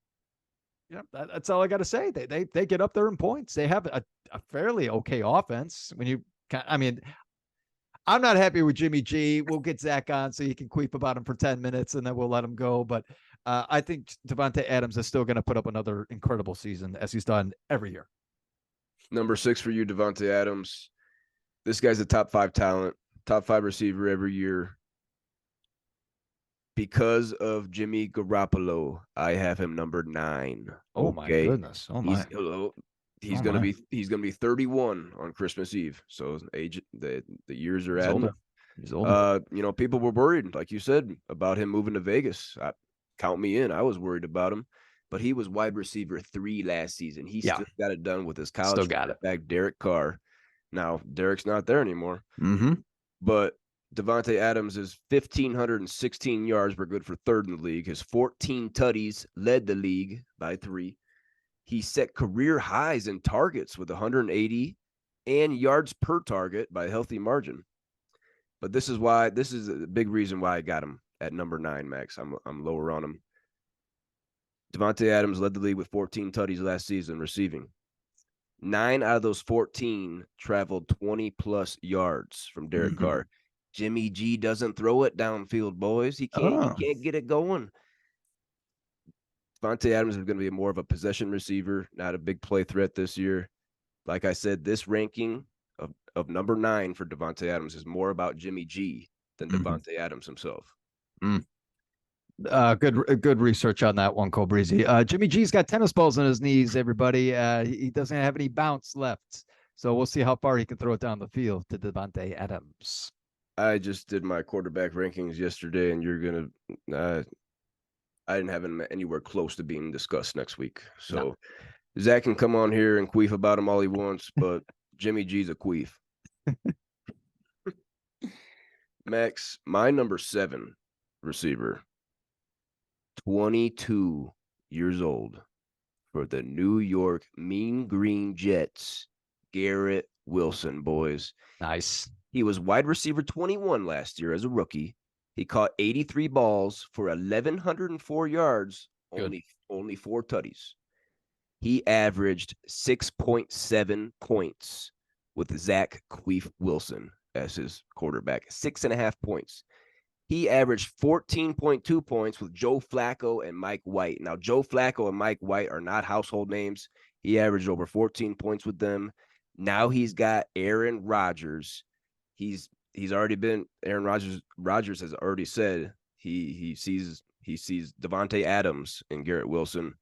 That's all I got to say. They get up there in points. They have a fairly okay offense. I'm not happy with Jimmy G. We'll get Zach on so you can queef about him for 10 minutes and then we'll let him go. But I think Davante Adams is still going to put up another incredible season as he's done every year. Number 6 for you, Davante Adams. This guy's a top 5 talent, top 5 receiver every year. Because of Jimmy Garoppolo, I have him number 9. Oh my goodness! Oh my. He's gonna be 31 on Christmas Eve. So the years are adding. He's older. People were worried, like you said, about him moving to Vegas. Count me in. I was worried about him, but he was wide receiver 3 last season. He still got it done with his college back, Derek Carr. Now Derek's not there anymore. Mm-hmm. But Davante Adams is 1,516 yards were good for 3rd in the league. His 14 tutties led the league by 3. He set career highs in targets with 180 and yards per target by a healthy margin. But this is a big reason why I got him at number 9, Max. I'm lower on him. Davante Adams led the league with 14 tutties last season receiving. 9 out of those 14 traveled 20-plus yards from Derek Carr. Jimmy G doesn't throw it downfield, boys. He can't get it going. Davante Adams is going to be more of a possession receiver, not a big play threat this year. Like I said, this ranking of number 9 for Davante Adams is more about Jimmy G than Davante Adams himself. Good research on that one, Cole Breezy. Jimmy G's got tennis balls in his knees, everybody. He doesn't have any bounce left. So we'll see how far he can throw it down the field to Davante Adams. I just did my quarterback rankings yesterday, and you're going to I didn't have him anywhere close to being discussed next week. So Zach can come on here and queef about him all he wants, but Jimmy G's a queef. Max, my number 7 receiver, 22 years old for the New York Mean Green Jets, Garrett Wilson, boys. Nice. He was wide receiver 21 last year as a rookie. He caught 83 balls for 1,104 yards, only 4 tutties. He averaged 6.7 points with Zach Queef Wilson as his quarterback. 6.5 points. He averaged 14.2 points with Joe Flacco and Mike White. Now, Joe Flacco and Mike White are not household names. He averaged over 14 points with them. Now he's got Aaron Rodgers. He's already been Aaron Rodgers. Rodgers has already said he sees Devontae Adams and Garrett Wilson.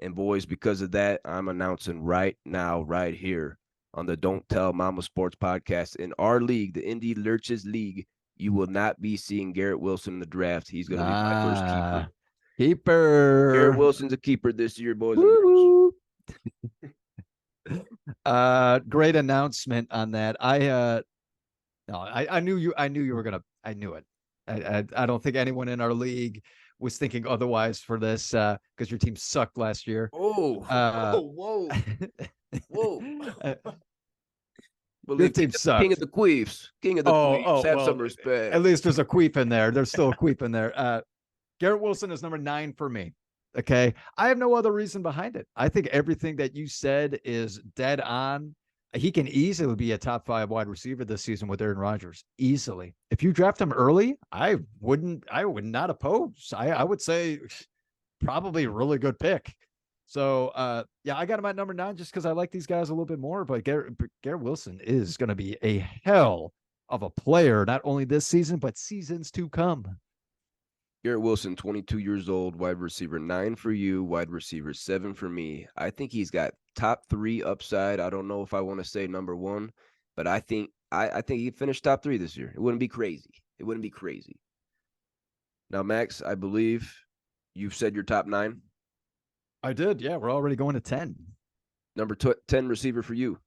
And boys, because of that, I'm announcing right now, right here on the Don't Tell Mama Sports podcast, in our league, the Indy Lurches League, you will not be seeing Garrett Wilson in the draft. He's going to be my first keeper. Keeper. Garrett Wilson's a keeper this year, boys and girls. Great announcement on that. I knew you were gonna. I knew it. I don't think anyone in our league was thinking otherwise for this because your team sucked last year. Whoa. Well, your team sucked. King of the Queefs. Have some respect. At least there's a queef in there. There's still a queef in there. Garrett Wilson is number 9 for me. Okay. I have no other reason behind it. I think everything that you said is dead on. He can easily be a top 5 wide receiver this season with Aaron Rodgers. Easily. If you draft him early, I would not oppose. I would say probably a really good pick. So I got him at number 9 just because I like these guys a little bit more. But Garrett Wilson is going to be a hell of a player, not only this season, but seasons to come. Garrett Wilson, 22 years old, wide receiver 9 for you, wide receiver 7 for me. I think he's got top 3 upside. I don't know if I want to say number 1, but I think he finished top 3 this year. It wouldn't be crazy. Now, Max, I believe you've said your top 9. I did. Yeah, we're already going to 10. Number 10 receiver for you.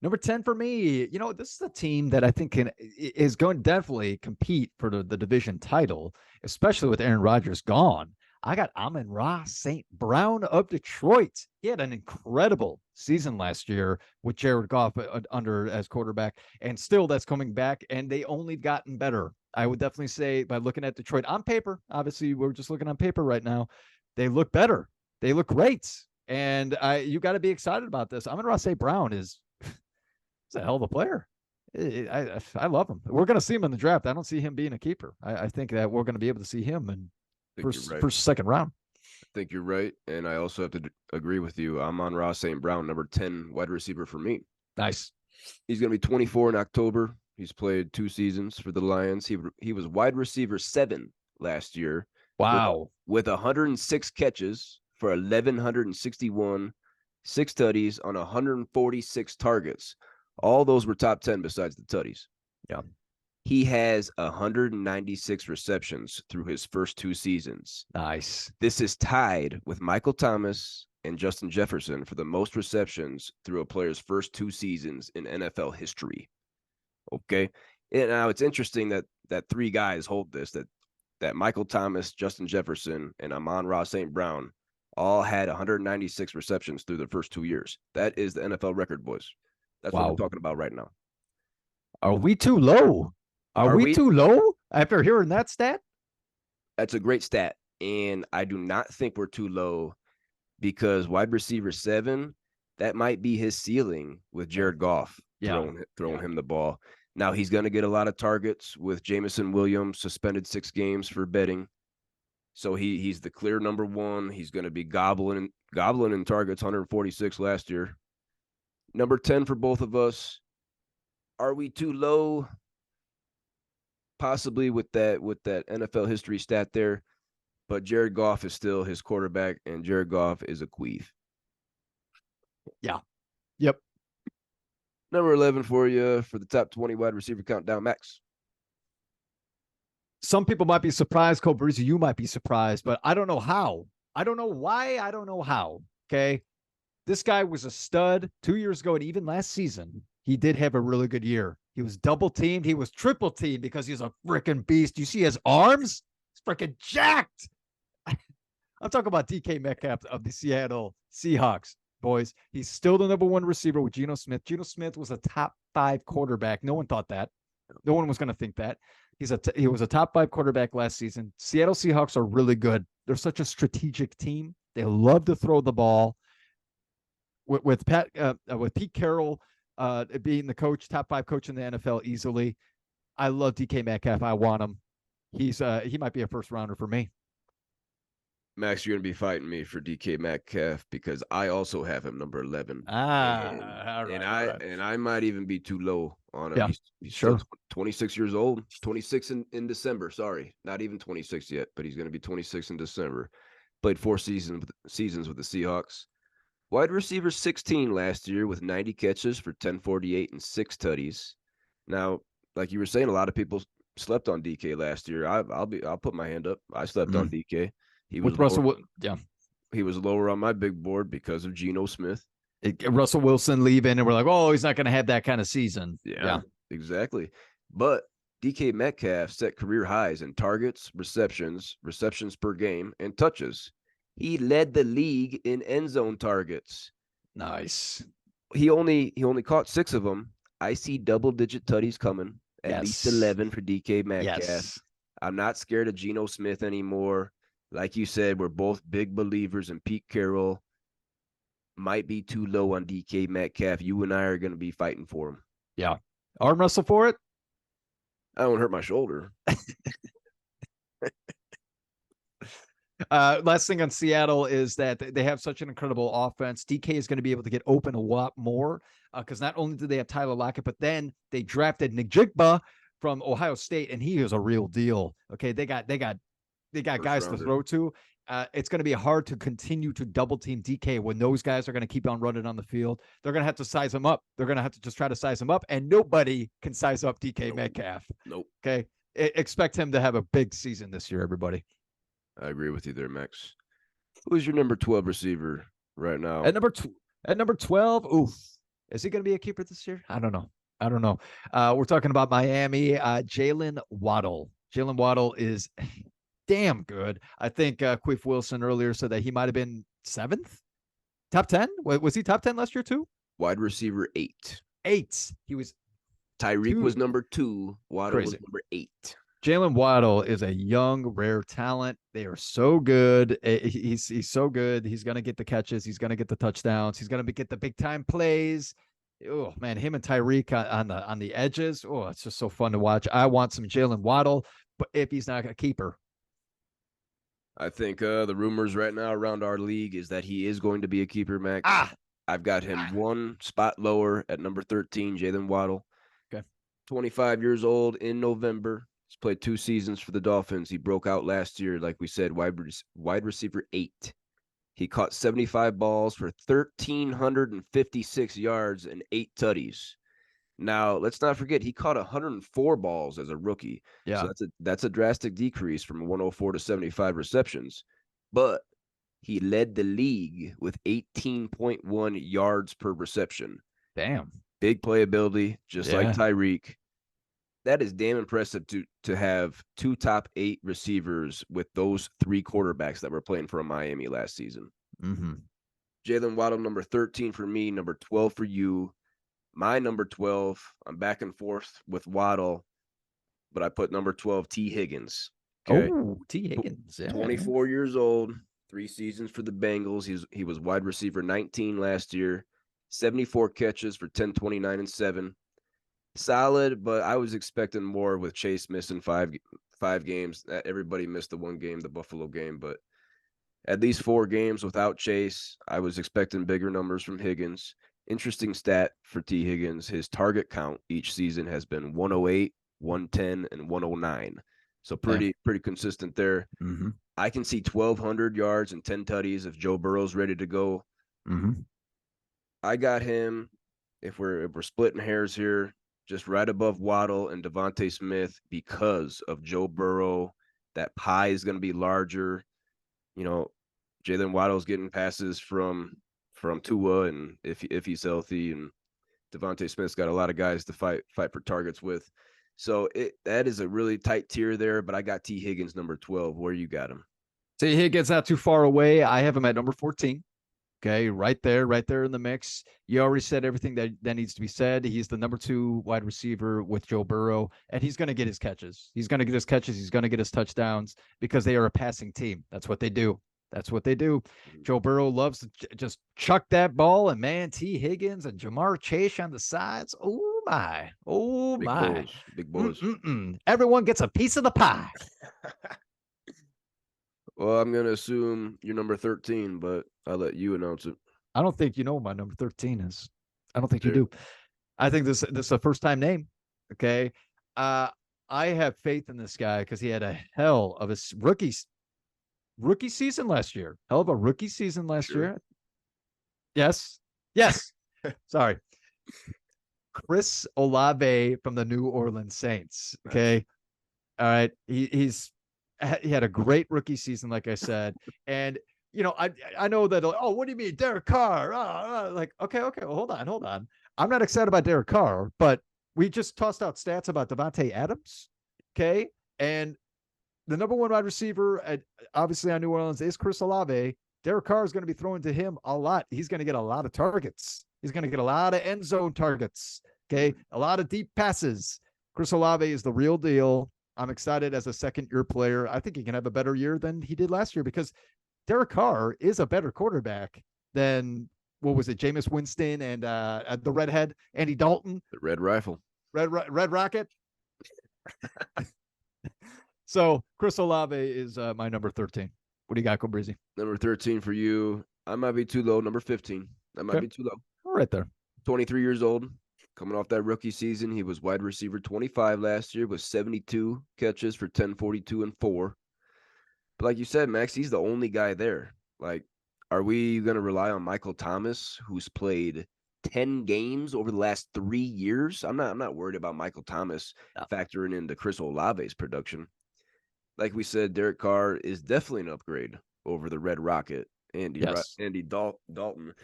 Number 10 for me. You know, this is a team that I think is going to definitely compete for the division title, especially with Aaron Rodgers gone. I got Amon-Ra St. Brown of Detroit. He had an incredible season last year with Jared Goff under as quarterback, and still that's coming back, and they only gotten better. I would definitely say by looking at Detroit on paper, obviously we're just looking on paper right now, they look better. They look great, and you got to be excited about this. Amon-Ra St. Brown is a hell of a player. I love him. We're going to see him in the draft. I don't see him being a keeper. I think that we're going to be able to see him in first, second round. I think you're right, and I also have to agree with you. Amon-Ra St. Brown, number 10 wide receiver for me. Nice. He's going to be 24 in October. He's played 2 seasons for the Lions. He was wide receiver 7 last year. Wow. With 106 catches for 1,161, 6 tutties on 146 targets. All those were top 10 besides the tutties. Yeah. He has 196 receptions through his first 2 seasons. Nice. This is tied with Michael Thomas and Justin Jefferson for the most receptions through a player's first 2 seasons in NFL history. Okay. And now it's interesting that 3 guys hold this, that Michael Thomas, Justin Jefferson, and Amon-Ra St. Brown all had 196 receptions through the first 2 years. That is the NFL record, boys. That's what we're talking about right now. Are we too low? Are we too low after hearing that stat? That's a great stat. And I do not think we're too low because wide receiver 7, that might be his ceiling with Jared Goff throwing him the ball. Now he's going to get a lot of targets with Jameson Williams suspended 6 games for betting. So he's the clear number 1. He's going to be gobbling in targets, 146 last year. Number 10 for both of us. Are we too low? Possibly with that NFL history stat there. But Jared Goff is still his quarterback, and Jared Goff is a queef. Yeah. Yep. Number 11 for you for the top 20 wide receiver countdown, Max. Some people might be surprised, Cole Breeze, you might be surprised, but I don't know how. I don't know why. I don't know how. Okay. This guy was a stud 2 years ago, and even last season, he did have a really good year. He was double teamed. He was triple teamed because he's a freaking beast. You see his arms? He's freaking jacked. I'm talking about DK Metcalf of the Seattle Seahawks, boys. He's still the number 1 receiver with Geno Smith. Geno Smith was a top 5 quarterback. No one thought that. No one was going to think that. He was a top 5 quarterback last season. Seattle Seahawks are really good. They're such a strategic team. They love to throw the ball. With Pete Carroll being the coach, top 5 coach in the NFL easily. I love DK Metcalf. I want him. he might be a first rounder for me. Max, you're going to be fighting me for DK Metcalf because I also have him number 11. All right. And I might even be too low on him. Yeah, He's sure. still 26 years old. 26 in December. Sorry, not even 26 yet, but he's going to be 26 in December. Played 4 seasons with the Seahawks. Wide receiver 16 last year with 90 catches for 1048 and 6 tutties. Now, like you were saying, a lot of people slept on DK last year. I'll put my hand up. I slept on DK. He was with Russell. Yeah, he was lower on my big board because of Geno Smith. Russell Wilson leaving, and we're like, oh, he's not going to have that kind of season. Yeah, exactly. But DK Metcalf set career highs in targets, receptions per game, and touches. He led the league in end zone targets. Nice. He only caught 6 of them. I see double-digit tutties coming. At least 11 for DK Metcalf. Yes. I'm not scared of Geno Smith anymore. Like you said, we're both big believers in Pete Carroll. Might be too low on DK Metcalf. You and I are going to be fighting for him. Yeah. Arm wrestle for it? I don't hurt my shoulder. Last thing on Seattle is that they have such an incredible offense. DK is going to be able to get open a lot more because not only do they have Tyler Lockett, but then they drafted Njigba from Ohio State, and he is a real deal. Okay, they got guys to throw to. It's going to be hard to continue to double team DK when those guys are going to keep on running on the field. They're going to have to size him up. They're going to have to just try to size him up, and nobody can size up DK Metcalf. Nope. Okay, expect him to have a big season this year, everybody. I agree with you there, Max. Who's your number 12 receiver right now? At number 12, oof. Is he going to be a keeper this year? I don't know. We're talking about Miami. Jalen Waddle. Jalen Waddle is damn good. I think Queef Wilson earlier said that he might have been 7th, top 10. Was he top 10 last year too? Wide receiver 8. He was. Tyreek was number 2. Waddle was number 8. Jalen Waddle is a young, rare talent. They are so good. He's so good. He's going to get the catches. He's going to get the touchdowns. He's going to get the big time plays. Oh man, him and Tyreek on the edges. Oh, it's just so fun to watch. I want some Jalen Waddle, but if he's not a keeper, I think the rumors right now around our league is that he is going to be a keeper, Max. I've got him one spot lower at number 13, Jalen Waddle. Okay, 25 years old in November. He's played 2 seasons for the Dolphins. He broke out last year, like we said, wide receiver 8. He caught 75 balls for 1,356 yards and 8 tutties. Now, let's not forget, he caught 104 balls as a rookie. Yeah. So that's a drastic decrease from 104 to 75 receptions. But he led the league with 18.1 yards per reception. Damn. Big playability, just like Tyreek. That is damn impressive to have 2 top 8 receivers with those 3 quarterbacks that were playing for Miami last season. Mm-hmm. Jalen Waddle, number 13 for me, number 12 for you. My number 12, I'm back and forth with Waddle, but I put number 12, T. Higgins. Okay? Oh, T. Higgins. Yeah. 24 years old, 3 seasons for the Bengals. He was wide receiver 19 last year, 74 catches for 1029 and 7. Solid, but I was expecting more with Chase missing five games. Everybody missed the one game, the Buffalo game, but at least 4 games without Chase. I was expecting bigger numbers from Higgins. Interesting stat for T. Higgins, his target count each season has been 108, 110, and 109. So pretty consistent there. Mm-hmm. I can see 1,200 yards and 10 tutties if Joe Burrow's ready to go. Mm-hmm. I got him, if we're splitting hairs here, just right above Waddle and Devontae Smith because of Joe Burrow. That pie is going to be larger. You know, Jalen Waddle's getting passes from Tua, and if he's healthy, and Devontae Smith's got a lot of guys to fight for targets with. So that is a really tight tier there, but I got T. Higgins number 12. Where you got him? T. Higgins not too far away. I have him at number 14. Okay, right there in the mix. You already said everything that needs to be said. He's the number 2 wide receiver with Joe Burrow, and he's going to get his catches. He's going to get his catches. He's going to get his touchdowns because they are a passing team. That's what they do. Joe Burrow loves to just chuck that ball, and man, T. Higgins and Jamar Chase on the sides. Oh my. Oh, Big my. boys. Big boys. Everyone gets a piece of the pie. Well, I'm going to assume you're number 13, but I'll let you announce it. I don't think you know what my number 13 is. I don't think you Sure. do. I think this is a first-time name, okay? I have faith in this guy because he had a hell of a rookie season last year. Hell of a rookie season last year. Yes. Sorry. Chris Olave from the New Orleans Saints. Okay. All right. He had a great rookie season, like I said. And I know that, what do you mean, Derek Carr? Like, okay, well, hold on. I'm not excited about Derek Carr, but we just tossed out stats about Devontae Adams. Okay. And the number one wide receiver, obviously on New Orleans, is Chris Olave. Derek Carr is going to be throwing to him a lot. He's going to get a lot of targets. He's going to get a lot of end zone targets. Okay. A lot of deep passes. Chris Olave is the real deal. I'm excited as a second-year player. I think he can have a better year than he did last year because Derek Carr is a better quarterback than, what was it, Jameis Winston and the redhead, Andy Dalton. The Red Rifle. Red Rocket. So Chris Olave is my number 13. What do you got, Breezy? Number 13 for you. I might be too low. Number 15. I might be too low. Right there. 23 years old. Coming off that rookie season, he was wide receiver 25 last year with 72 catches for 1042 and 4. But like you said, Max, he's the only guy there. Like, are we going to rely on Michael Thomas, who's played 10 games over the last 3 years? I'm not worried about Michael Thomas factoring into Chris Olave's production. Like we said, Derek Carr is definitely an upgrade over the Red Rocket, Andy Dalton.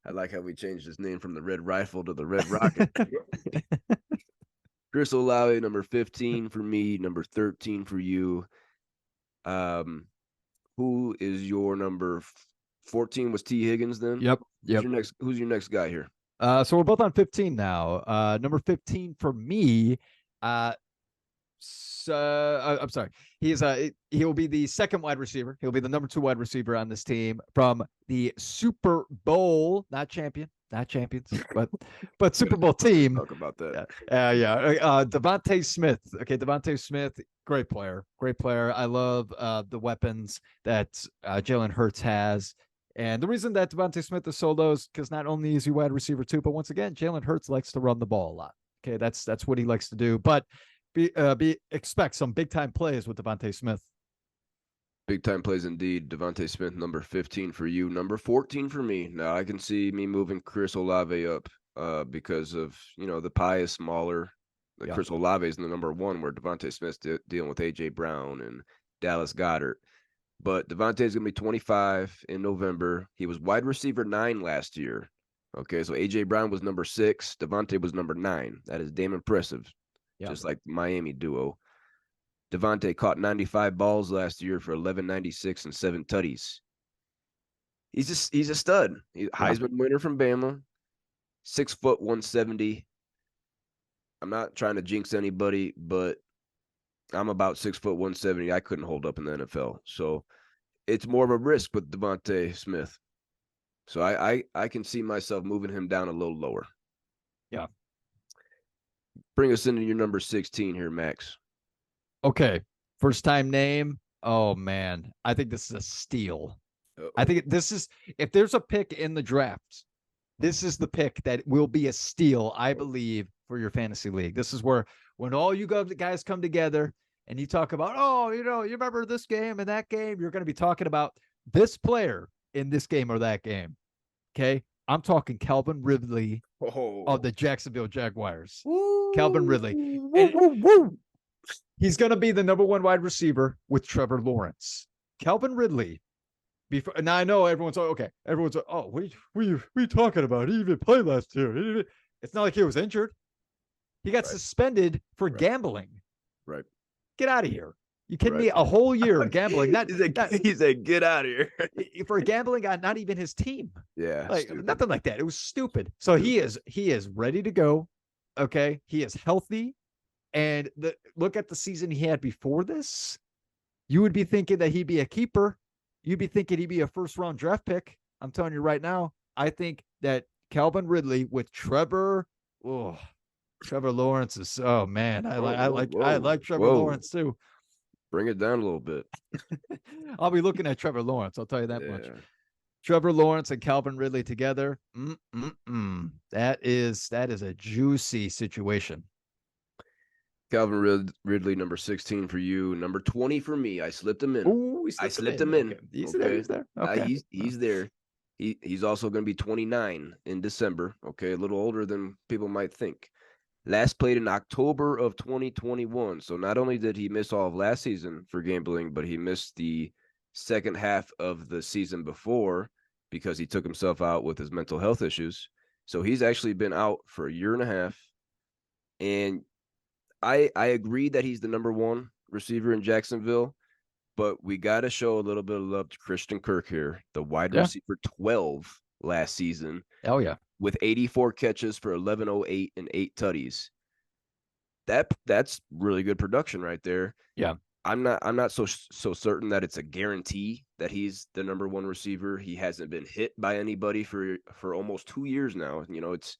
I like how we changed his name from the Red Rifle to the Red Rocket. Chris Olave, number 15 for me, number 13 for you. Who is your number 14? Was T. Higgins then? Yep. Who's your next guy here? So we're both on 15 now. Number 15 for me. I'm sorry. He'll be the second wide receiver. He'll be the number 2 wide receiver on this team from the Super Bowl, not champions, but Super Bowl team. Talk about that. Devontae Smith. Okay, Devontae Smith, great player. I love the weapons that Jalen Hurts has. And the reason that Devontae Smith is so low is because not only is he wide receiver 2, but once again, Jalen Hurts likes to run the ball a lot. Okay, that's what he likes to do. But expect some big time plays with Devontae Smith. Big time plays indeed. Devontae Smith, number 15 for you, number 14 for me. Now I can see me moving Chris Olave up because of the pie is smaller. Chris Olave is the number 1, where Devontae Smith's dealing with AJ Brown and Dallas Goedert. But Devontae's gonna be 25 in November. He was wide receiver 9 last year. Okay, so AJ Brown was number 6. Devontae was number 9. That is damn impressive. Just like the Miami duo. Devontae caught 95 balls last year for 1196 and 7 tutties. He's a stud. He's Heisman winner from Bama. 6 foot 170. I'm not trying to jinx anybody, but I'm about 6 foot 170. I couldn't hold up in the NFL. So it's more of a risk with Devontae Smith. So I can see myself moving him down a little lower. Yeah. Bring us into your number 16 here, Max. Okay. First time name. Oh, man. I think this is a steal. I think this is, if there's a pick in the draft, this is the pick that will be a steal, I believe, for your fantasy league. This is where when all you guys come together and you talk about, you remember this game and that game, you're going to be talking about this player in this game or that game. Okay. I'm talking Calvin Ridley of the Jacksonville Jaguars. Woo. Calvin Ridley. He's going to be the number 1 wide receiver with Trevor Lawrence. Calvin Ridley. Now I know everyone's what are you talking about? He even played last year. It's not like he was injured. He got suspended for gambling. Right. Get out of here. You kidding me? A whole year of gambling. He said, get out of here. For gambling on not even his team. Yeah. Nothing like that. It was stupid. So he is ready to go. Okay. He is healthy. And look at the season he had before this. You would be thinking that he'd be a keeper. You'd be thinking he'd be a first-round draft pick. I'm telling you right now, I think that Calvin Ridley with Trevor, Trevor Lawrence is, oh man, I like Trevor Whoa. Lawrence too. Bring it down a little bit. I'll be looking at Trevor Lawrence. I'll tell you that much. Yeah. Trevor Lawrence and Calvin Ridley together. That is a juicy situation. Calvin Ridley, number 16 for you, number 20 for me. I slipped him in. Ooh, I slipped him in. Okay. He's there. Okay. He's there. He's also going to be 29 in December. Okay, a little older than people might think. Last played in October of 2021. So not only did he miss all of last season for gambling, but he missed the second half of the season before because he took himself out with his mental health issues. So he's actually been out for a year and a half. And I agree that he's the number one receiver in Jacksonville, but we got to show a little bit of love to Christian Kirk here, the wide receiver 12 last season. Oh, yeah. With 84 catches for 1108 and 8 tutties. That's really good production right there. Yeah. I'm not so certain that it's a guarantee that he's the number one receiver. He hasn't been hit by anybody for almost 2 years now. You know, it's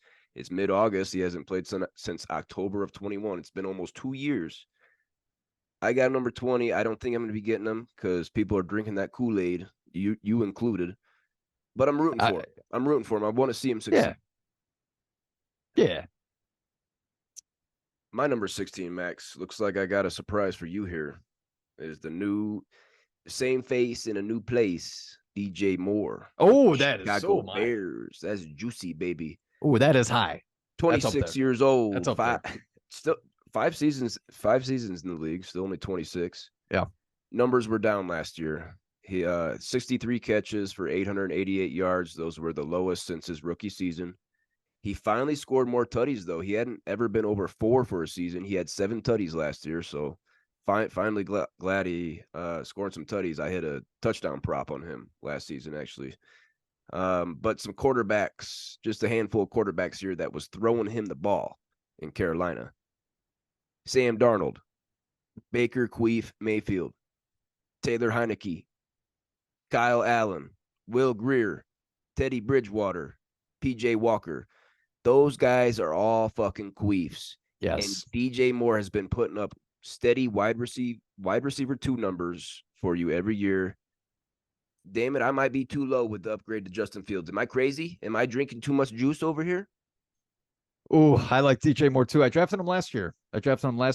mid-August. He hasn't played since October of 21. It's been almost 2 years. I got number 20. I don't think I'm going to be getting him because people are drinking that Kool-Aid, you included. But I'm rooting for him. I'm rooting for him. I want to see him succeed. Yeah. My number 16, Max, looks like I got a surprise for you here. Is the same face in a new place, DJ Moore. Oh, that is Chicago so Bears. That's juicy, baby. Oh, that is high. 26 years old. That's up there. Still 5 seasons in the league, still only 26. Yeah. Numbers were down last year. He 63 catches for 888 yards. Those were the lowest since his rookie season. He finally scored more tutties, though. He hadn't ever been over 4 for a season. He had 7 tutties last year, so finally glad he scored some tutties. I hit a touchdown prop on him last season, actually. But some quarterbacks, just a handful of quarterbacks here that was throwing him the ball in Carolina. Sam Darnold, Baker, Queef, Mayfield, Taylor Heineke, Kyle Allen, Will Grier, Teddy Bridgewater, PJ Walker. Those guys are all fucking queefs. Yes. And DJ Moore has been putting up steady wide receiver 2 numbers for you every year. Damn it, I might be too low with the upgrade to Justin Fields. Am I crazy? Am I drinking too much juice over here? Oh, I like DJ Moore too. I drafted him last year. To my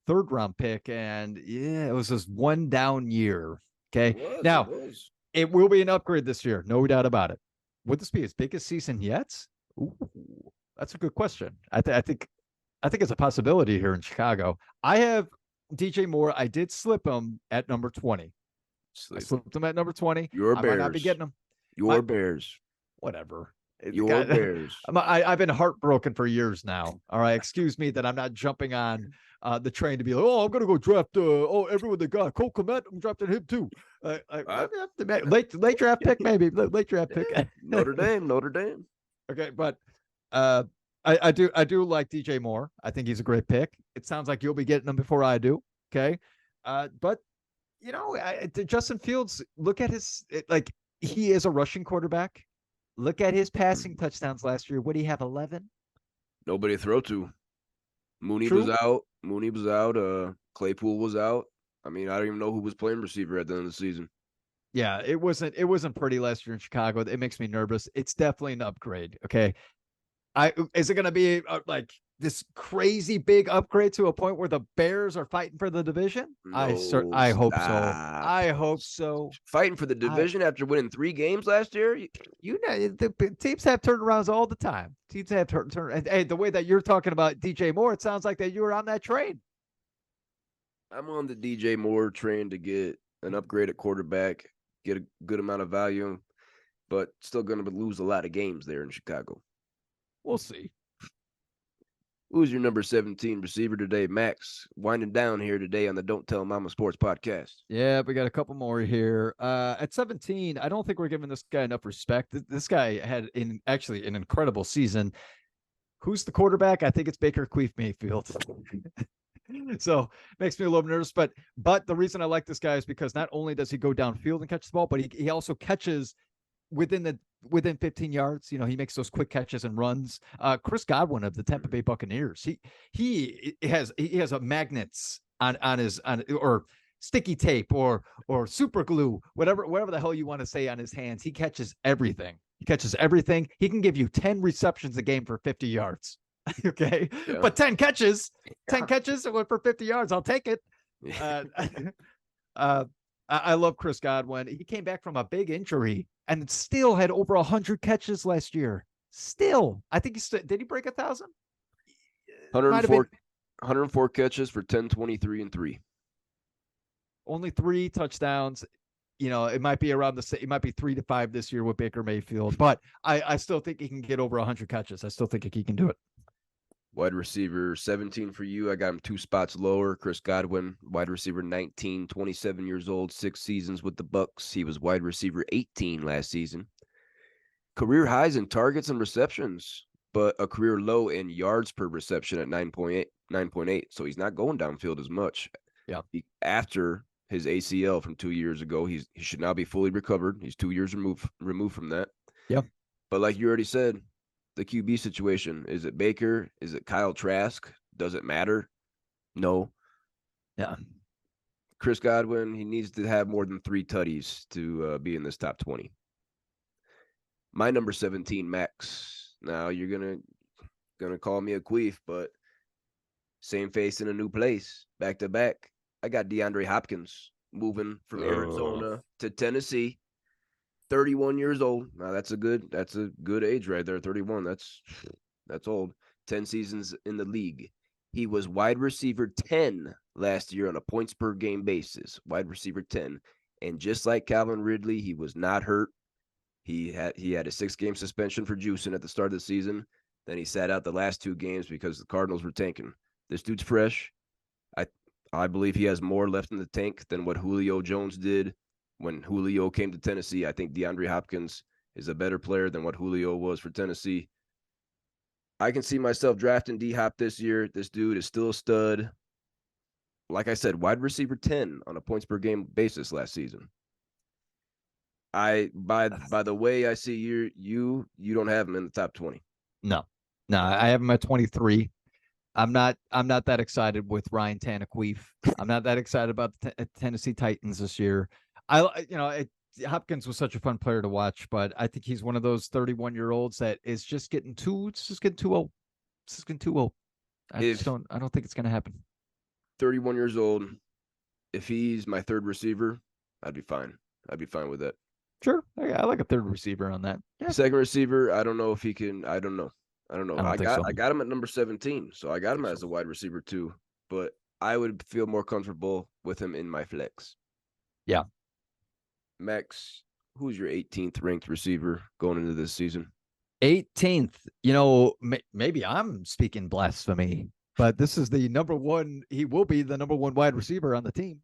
3rd round pick, and yeah, it was just one down year. Okay. It will be an upgrade this year, no doubt about it. Would this be his biggest season yet? Ooh, that's a good question. I think it's a possibility here in Chicago. I have DJ Moore. I did slip him at number 20. I slipped him at number 20. Your Bears. I might not be getting him. Your Bears. Whatever. Your Bears. I've been heartbroken for years now. All right. Excuse me that I'm not jumping on the train to be like, oh, I'm going to go draft everyone that got Cole Kmet. I'm drafting him too. Late draft pick, maybe. Late draft pick. Notre Dame. Okay. But I do like DJ Moore. I think he's a great pick. It sounds like you'll be getting him before I do. Okay. But, you know, Justin Fields, look at he is a rushing quarterback. Look at his passing touchdowns last year. What do you have, 11? Nobody to throw to. Mooney was out. Claypool was out. I mean, I don't even know who was playing receiver at the end of the season. Yeah, it wasn't pretty last year in Chicago. It makes me nervous. It's definitely an upgrade. Okay. Is it going to be like this crazy big upgrade to a point where the Bears are fighting for the division? No, I hope so. I hope so. Fighting for the division after winning 3 games last year? You know, the teams have turnarounds all the time. Teams have turn. And hey, the way that you're talking about DJ Moore, it sounds like that you were on that train. I'm on the DJ Moore train to get an upgrade at quarterback, get a good amount of value, but still going to lose a lot of games there in Chicago. We'll see. Who's your number 17 receiver today, Max? Winding down here today on the Don't Tell Mama Sports podcast. Yeah, we got a couple more here. At 17, I don't think we're giving this guy enough respect. This guy had actually an incredible season. Who's the quarterback? I think it's Baker Queef Mayfield. So makes me a little nervous. But the reason I like this guy is because not only does he go downfield and catch the ball, but he also catches within the within 15 yards. You know, he makes those quick catches and runs. Chris Godwin of the Tampa Bay Buccaneers, he has a magnets on his or sticky tape or super glue, whatever the hell you want to say, on his hands. He catches everything. He can give you 10 receptions a game for 50 yards. Okay. Yeah. But 10 catches for 50 yards. I'll take it. I love Chris Godwin. He came back from a big injury and still had over 100 catches last year. Still, I think did he break 1,000? 104 catches for 10, 23, and 3. Only 3 touchdowns. You know, it might be around it might be 3 to 5 this year with Baker Mayfield, but I still think he can get over 100 catches. I still think he can do it. Wide receiver 17 for you. I got him 2 spots lower. Chris Godwin, wide receiver 19, 27 years old, 6 seasons with the Bucs. He was wide receiver 18 last season. Career highs in targets and receptions, but a career low in yards per reception at 9.8. So he's not going downfield as much. Yeah. After his ACL from 2 years ago, he should now be fully recovered. He's 2 years removed from that. Yeah. But like you already said, the QB situation, is it Baker? Is it Kyle Trask? Does it matter? No. Yeah. Chris Godwin, he needs to have more than 3 tutties to be in this top 20. My number 17, Max. Now you're gonna call me a queef, but same face in a new place, back to back. I got DeAndre Hopkins moving from Arizona to Tennessee. 31 years old. Now that's a good age right there. 31. That's old. 10 seasons in the league. He was wide receiver 10 last year on a points per game basis. Wide receiver 10. And just like Calvin Ridley, he was not hurt. He had a 6-game suspension for juicing at the start of the season. Then he sat out the last 2 games because the Cardinals were tanking. This dude's fresh. I believe he has more left in the tank than what Julio Jones did when Julio came to Tennessee. I think DeAndre Hopkins is a better player than what Julio was for Tennessee. I can see myself drafting D-Hop this year. This dude is still a stud. Like I said, wide receiver 10 on a points per game basis last season. By the way I see you don't have him in the top 20. No, I have him at 23. I'm not that excited with Ryan Tannehill. I'm not that excited about the Tennessee Titans this year. Hopkins was such a fun player to watch, but I think he's one of those 31-year-olds that is just getting too old. I don't think it's going to happen. 31 years old. If he's my third receiver, I'd be fine. I'd be fine with that. Sure. I like a third receiver on that. Yeah. Second receiver, I don't know if he can. I don't know. I got him at number 17, so I got him as a wide receiver too. But I would feel more comfortable with him in my flex. Yeah. Max, who's your 18th ranked receiver going into this season? 18th. You know, maybe I'm speaking blasphemy, but this is the number one. He will be the number 1 wide receiver on the team.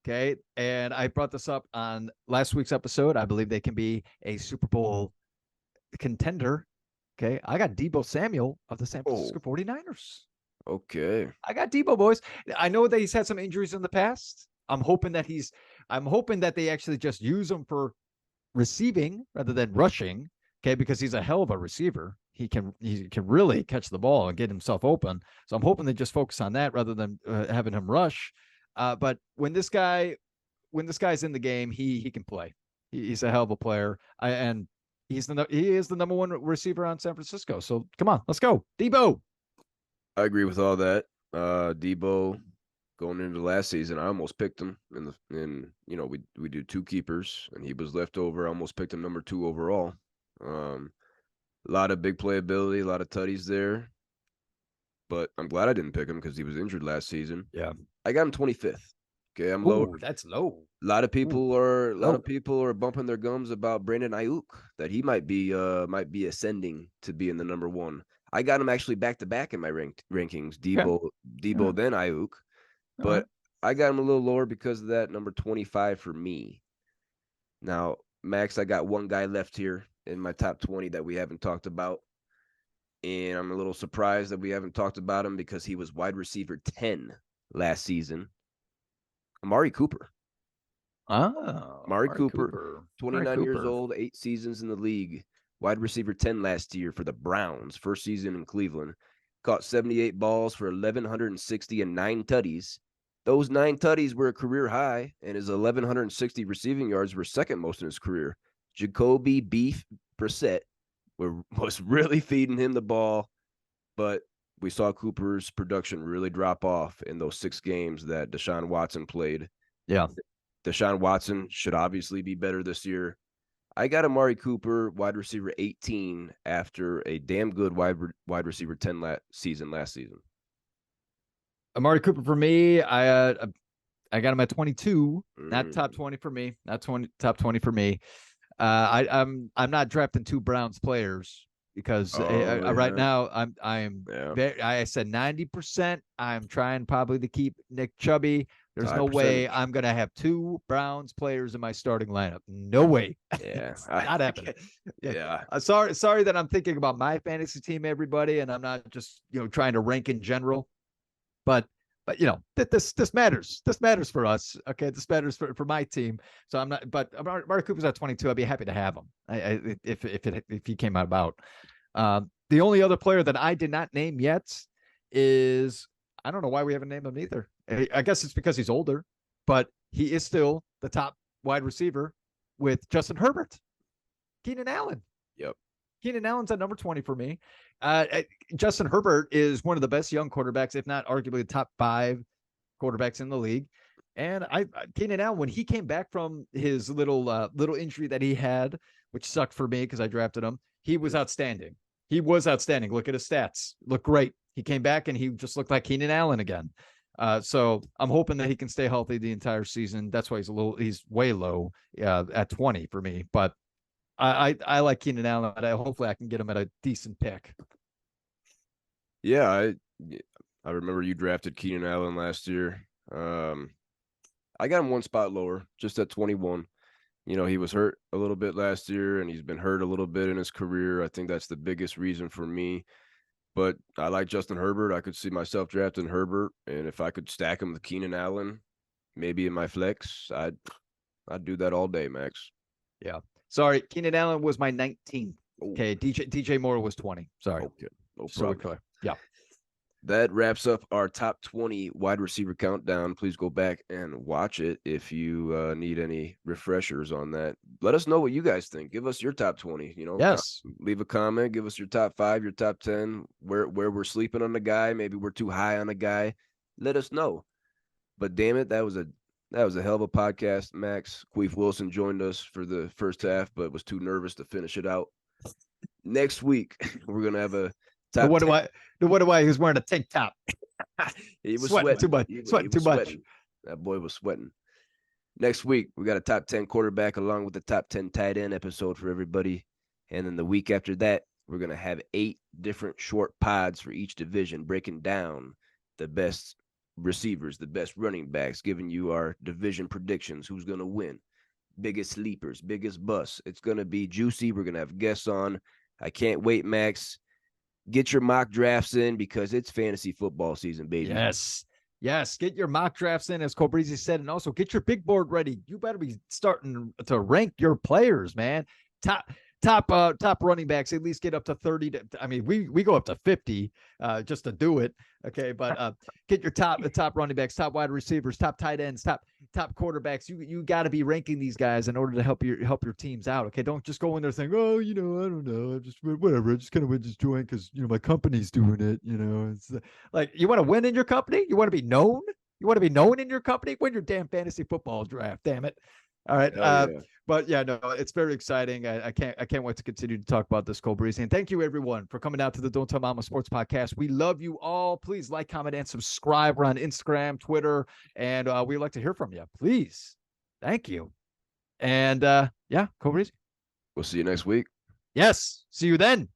Okay. And I brought this up on last week's episode. I believe they can be a Super Bowl contender. Okay. I got Deebo Samuel of the San Francisco 49ers. Okay. I got Deebo, boys. I know that he's had some injuries in the past. I'm hoping that they actually just use him for receiving rather than rushing. Okay. Because he's a hell of a receiver. He can really catch the ball and get himself open. So I'm hoping they just focus on that rather than having him rush. But when this guy's in the game, he can play. He's a hell of a player. He is the number 1 receiver on San Francisco. So come on, let's go, Deebo. I agree with all that. Deebo going into last season, I almost picked him we do 2 keepers and he was left over. I almost picked him number 2 overall. A lot of big playability, a lot of tutties there. But I'm glad I didn't pick him because he was injured last season. Yeah. I got him 25th. Okay, I'm low. That's low. A lot of people are bumping their gums about Brandon Ayuk, that he might be ascending to being the number 1. I got him actually back to back in my rankings. Deebo then Ayuk. But I got him a little lower because of that, number 25 for me. Now, Max, I got one guy left here in my top 20 that we haven't talked about. And I'm a little surprised that we haven't talked about him because he was wide receiver 10 last season. Amari Cooper. Amari Cooper. 29 years old, 8 seasons in the league. wide receiver 10 last year for the Browns, first season in Cleveland. Caught 78 balls for 1,160 and 9 tutties. Those 9 tutties were a career high, and his 1,160 receiving yards were second most in his career. Jacoby Beef Brissett was really feeding him the ball, but we saw Cooper's production really drop off in those 6 games that Deshaun Watson played. Yeah. Deshaun Watson should obviously be better this year. I got Amari Cooper, wide receiver 18, after a damn good wide receiver 10 last season. Amari Cooper for me, I got him at 22, not top 20 for me, top 20 for me. I'm not drafting 2 Browns players because right now I said 90%. I'm trying probably to keep Nick Chubb. There's no way I'm going to have 2 Browns players in my starting lineup. No way. Yeah. Not happening. Yeah. Sorry that I'm thinking about my fantasy team, everybody, and I'm not just, trying to rank in general. But this matters. This matters for us. Okay. This matters for my team. So I'm not, but Amari Cooper's at 22. I'd be happy to have him if he came about. The only other player that I did not name yet is, I don't know why we haven't named him either. I guess it's because he's older, but he is still the top wide receiver with Justin Herbert. Keenan Allen. Yep. Keenan Allen's at number 20 for me. Justin Herbert is one of the best young quarterbacks, if not arguably the top 5 quarterbacks in the league. And Keenan Allen, when he came back from his little injury that he had, which sucked for me because I drafted him, he was outstanding. Look at his stats. Look great. He came back and he just looked like Keenan Allen again. So I'm hoping that he can stay healthy the entire season. That's why he's way low at 20 for me. But I like Keenan Allen. Hopefully I can get him at a decent pick. Yeah, I remember you drafted Keenan Allen last year. I got him one spot lower, just at 21. He was hurt a little bit last year, and he's been hurt a little bit in his career. I think that's the biggest reason for me. But I like Justin Herbert. I could see myself drafting Herbert, and if I could stack him with Keenan Allen, maybe in my flex, I'd do that all day, Max. Yeah. Sorry, Keenan Allen was my 19th. Okay, DJ Moore was 20. Sorry. Okay, no problem. So we're clear. Yeah. That wraps up our top 20 wide receiver countdown. Please go back and watch it if you need any refreshers on that. Let us know what you guys think. Give us your top 20. Yes. Leave a comment. Give us your top 5, your top 10, where we're sleeping on the guy. Maybe we're too high on a guy. Let us know. But damn it, that was a hell of a podcast. Max Queef Wilson joined us for the first half, but was too nervous to finish it out. Next week, we're gonna have a top. What do I? He was wearing a tank top. He was sweating too much. Sweating too much. That boy was sweating. Next week, we got a top 10 quarterback along with the top 10 tight end episode for everybody. And then the week after that, we're going to have 8 different short pods for each division, breaking down the best receivers, the best running backs, giving you our division predictions, who's going to win, biggest sleepers, biggest busts. It's going to be juicy. We're going to have guests on. I can't wait, Max. Get your mock drafts in because it's fantasy football season, baby. Yes. Get your mock drafts in, as Breeze said, and also get your big board ready. You better be starting to rank your players, man. Top running backs, at least get up to 30. We go up to 50 just to do it. Okay, but get your top running backs, top wide receivers, top tight ends, top quarterbacks. You got to be ranking these guys in order to help your teams out. Okay, don't just go in there saying, oh, I don't know, just whatever. I just kind of just join because my company's doing it. It's like, you want to win in your company. You want to be known. You want to be known in your company. Win your damn fantasy football draft. Damn it. All right. But yeah, no, it's very exciting. I can't wait to continue to talk about this, Cole Breeze. And thank you everyone for coming out to the Don't Tell Mama Sports Podcast. We love you all. Please like, comment, and subscribe. We're on Instagram, Twitter, and we'd like to hear from you. Please. Thank you. And yeah, Cole Breeze. We'll see you next week. Yes. See you then.